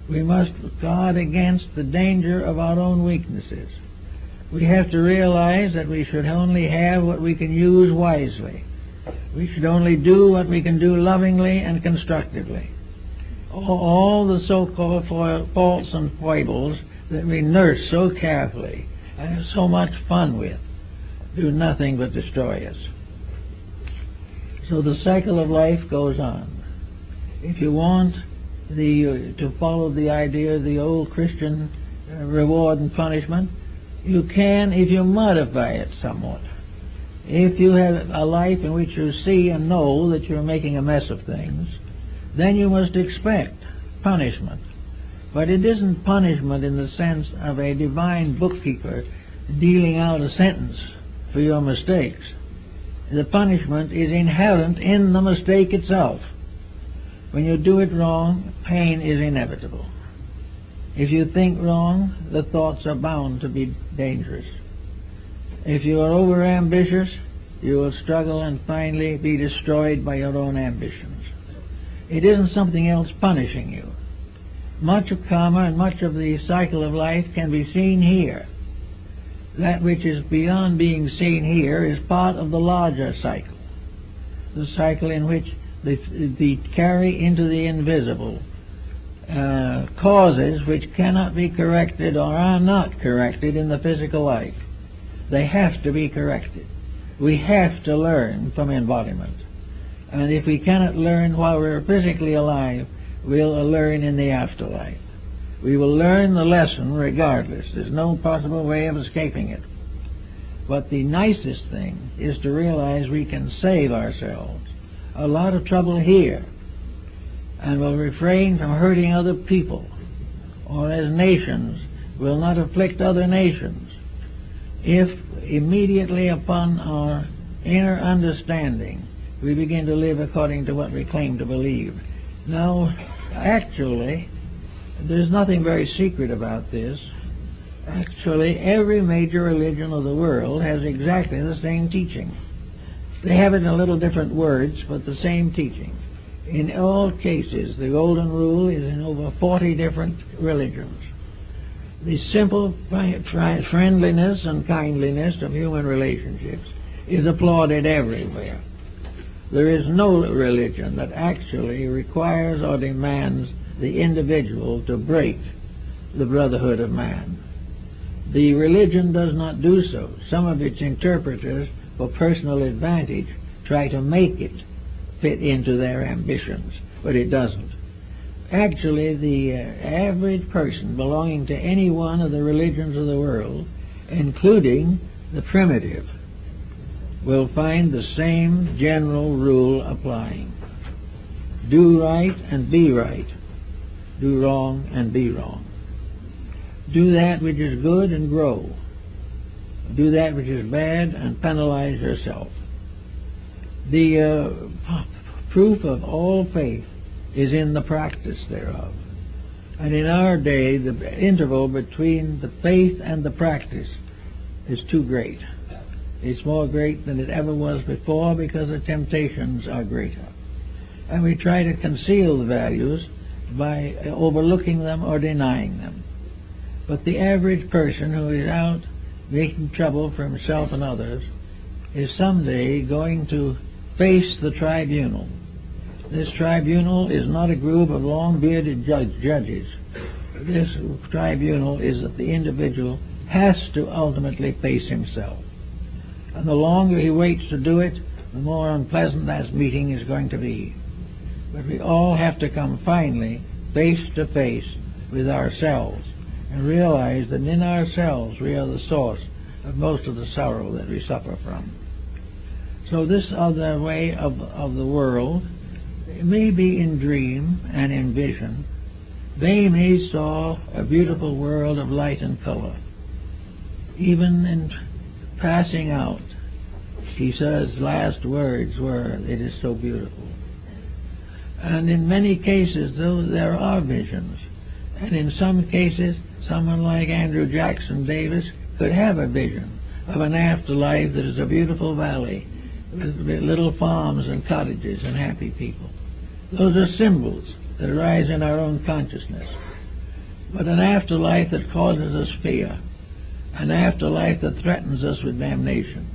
We must guard against the danger of our own weaknesses. We have to realize that we should only have what we can use wisely. We should only do what we can do lovingly and constructively. All the so-called faults and foibles that we nurse so carefully and have so much fun with do nothing but destroy us. So the cycle of life goes on. If you want to follow the idea of the old Christian reward and punishment, you can if you modify it somewhat. If you have a life in which you see and know that you're making a mess of things, then you must expect punishment. But it isn't punishment in the sense of a divine bookkeeper dealing out a sentence for your mistakes. The punishment is inherent in the mistake itself. When you do it wrong, pain is inevitable. If you think wrong, the thoughts are bound to be dangerous. If you are over-ambitious, you will struggle and finally be destroyed by your own ambitions. It isn't something else punishing you. Much of karma and much of the cycle of life can be seen here. That which is beyond being seen here is part of the larger cycle, the cycle in which the carry into the invisible causes which cannot be corrected or are not corrected in the physical life. They have to be corrected. We have to learn from embodiment. And if we cannot learn while we're physically alive, we'll learn in the afterlife. We will learn the lesson regardless. There's no possible way of escaping it. But the nicest thing is to realize we can save ourselves a lot of trouble here, and will refrain from hurting other people, or as nations will not afflict other nations, if immediately upon our inner understanding we begin to live according to what we claim to believe. Now, actually, there's nothing very secret about this. Actually, every major religion of the world has exactly the same teaching. They have it in a little different words, but the same teaching. In all cases, the golden rule is in over 40 different religions. The simple friendliness and kindliness of human relationships is applauded everywhere. There is no religion that actually requires or demands the individual to break the brotherhood of man. The religion does not do so. Some of its interpreters, for personal advantage, try to make it fit into their ambitions, but it doesn't. Actually, the average person belonging to any one of the religions of the world, including the primitive, will find the same general rule applying. Do right and be right. Do wrong and be wrong. Do that which is good and grow. do that which is bad, and penalize yourself. The proof of all faith is in the practice thereof. And in our day, the interval between the faith and the practice is too great. It's more great than it ever was before because the temptations are greater. And we try to conceal the values by overlooking them or denying them. But the average person who is out making trouble for himself and others is someday going to face the tribunal. This tribunal is not a group of long-bearded judges. This tribunal is that the individual has to ultimately face himself. And the longer he waits to do it, the more unpleasant that meeting is going to be. But we all have to come finally face to face with ourselves and realize that in ourselves we are the source of most of the sorrow that we suffer from. So this other way of the world, it may be in dream and in vision. They may saw a beautiful world of light and color. Even in passing out, he says last words were, "It is so beautiful." And in many cases, though, there are visions. And in some cases, someone like Andrew Jackson Davis could have a vision of an afterlife that is a beautiful valley with little farms and cottages and happy people. Those are symbols that arise in our own consciousness. But an afterlife that causes us fear, an afterlife that threatens us with damnation,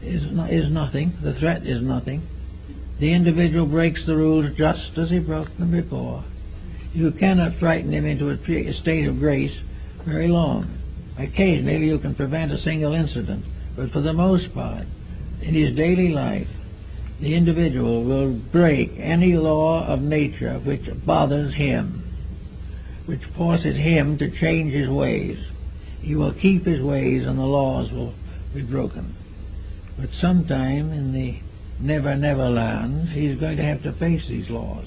is nothing. The threat is nothing. The individual breaks the rules just as he broke them before. You cannot frighten him into a state of grace very long. Occasionally you can prevent a single incident, but for the most part, in his daily life, the individual will break any law of nature which bothers him, which forces him to change his ways. He will keep his ways and the laws will be broken. But sometime in the never, never land, he's going to have to face these laws.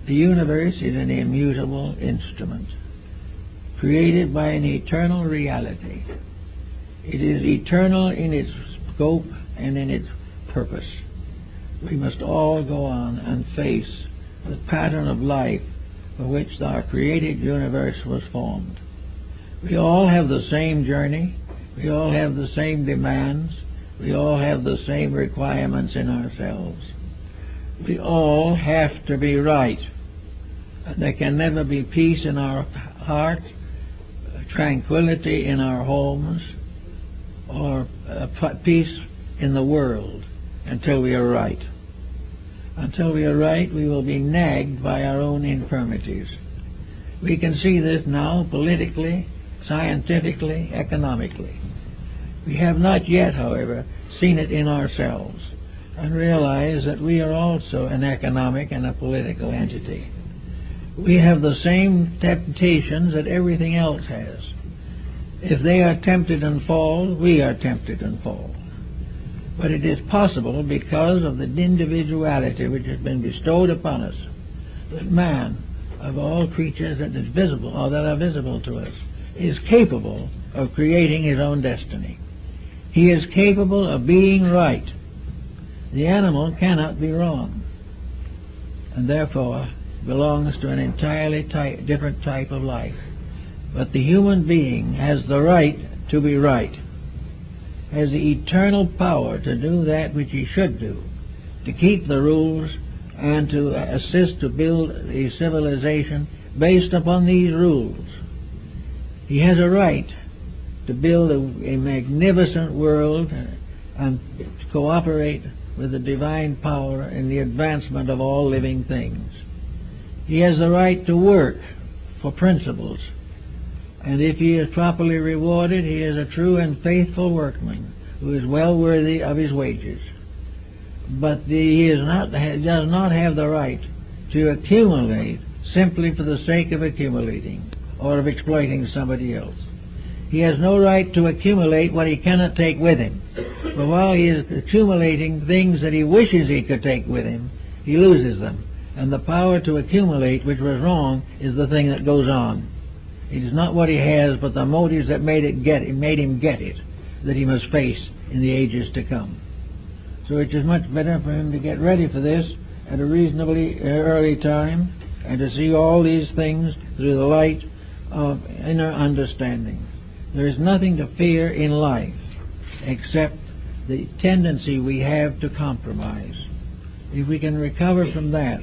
The universe is an immutable instrument, created by an eternal reality. It is eternal in its scope and in its purpose. We must all go on and face the pattern of life for which our created universe was formed. We all have the same journey. We all have the same demands. We all have the same requirements in ourselves. We all have to be right. And there can never be peace in our hearts, tranquility in our homes, or peace in the world until we are right. Until we are right, we will be nagged by our own infirmities. We can see this now politically, scientifically, economically. We have not yet, however, seen it in ourselves and realize that we are also an economic and a political entity. We have the same temptations that everything else has. If they are tempted and fall, we are tempted and fall. But it is possible, because of the individuality which has been bestowed upon us, that man, of all creatures that is visible or that are visible to us, is capable of creating his own destiny. He is capable of being right. The animal cannot be wrong, and therefore belongs to an entirely different type of life. But the human being has the right to be right, has the eternal power to do that which he should do, to keep the rules and to assist to build a civilization based upon these rules. He has a right to build a magnificent world and cooperate with the divine power in the advancement of all living things. He has the right to work for principles, and if he is properly rewarded, he is a true and faithful workman who is well worthy of his wages. But he does not have the right to accumulate simply for the sake of accumulating or of exploiting somebody else. He has no right to accumulate what he cannot take with him. But while he is accumulating things that he wishes he could take with him, he loses them. And the power to accumulate, which was wrong, is the thing that goes on. It is not what he has, but the motives that made him get it, that he must face in the ages to come. So it is much better for him to get ready for this at a reasonably early time, and to see all these things through the light of inner understanding. There is nothing to fear in life except the tendency we have to compromise. If we can recover from that,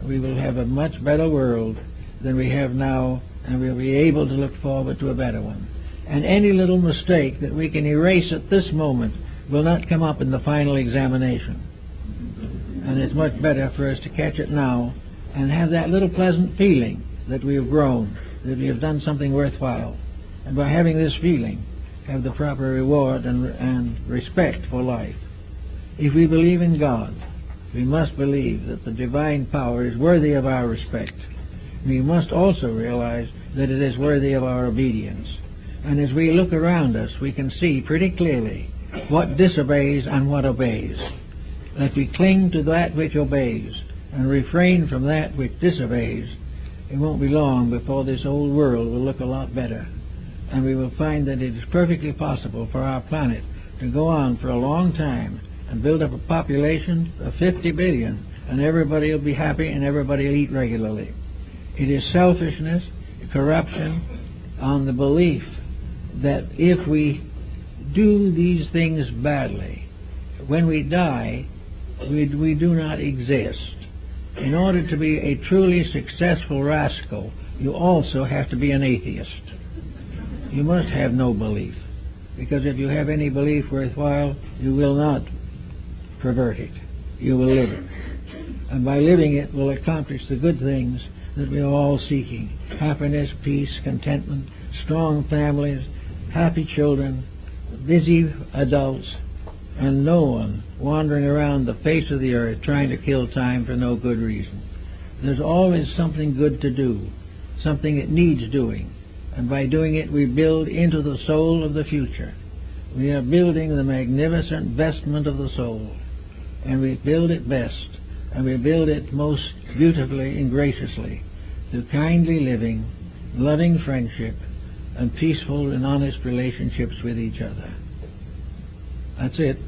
we will have a much better world than we have now, and we'll be able to look forward to a better one. And any little mistake that we can erase at this moment will not come up in the final examination. And it's much better for us to catch it now and have that little pleasant feeling that we have grown, that we have done something worthwhile. And by having this feeling, have the proper reward and respect for life. If we believe in God, we must believe that the divine power is worthy of our respect. We must also realize that it is worthy of our obedience. And as we look around us, we can see pretty clearly what disobeys and what obeys. If we cling to that which obeys and refrain from that which disobeys, it won't be long before this old world will look a lot better. And we will find that it is perfectly possible for our planet to go on for a long time and build up a population of 50 billion, and everybody will be happy and everybody will eat regularly. It is selfishness, corruption, on the belief that if we do these things badly, when we die, we do not exist. In order to be a truly successful rascal, you also have to be an atheist. You must have no belief, because if you have any belief worthwhile, you will not pervert it. You will live it. And by living it will accomplish the good things that we are all seeking: happiness, peace, contentment, strong families, happy children, busy adults, and no one wandering around the face of the earth trying to kill time for no good reason. There's always something good to do, something that needs doing, and by doing it we build into the soul of the future. We are building the magnificent vestment of the soul, and we build it best, and we build it most beautifully and graciously through kindly living, loving friendship, and peaceful and honest relationships with each other. That's it.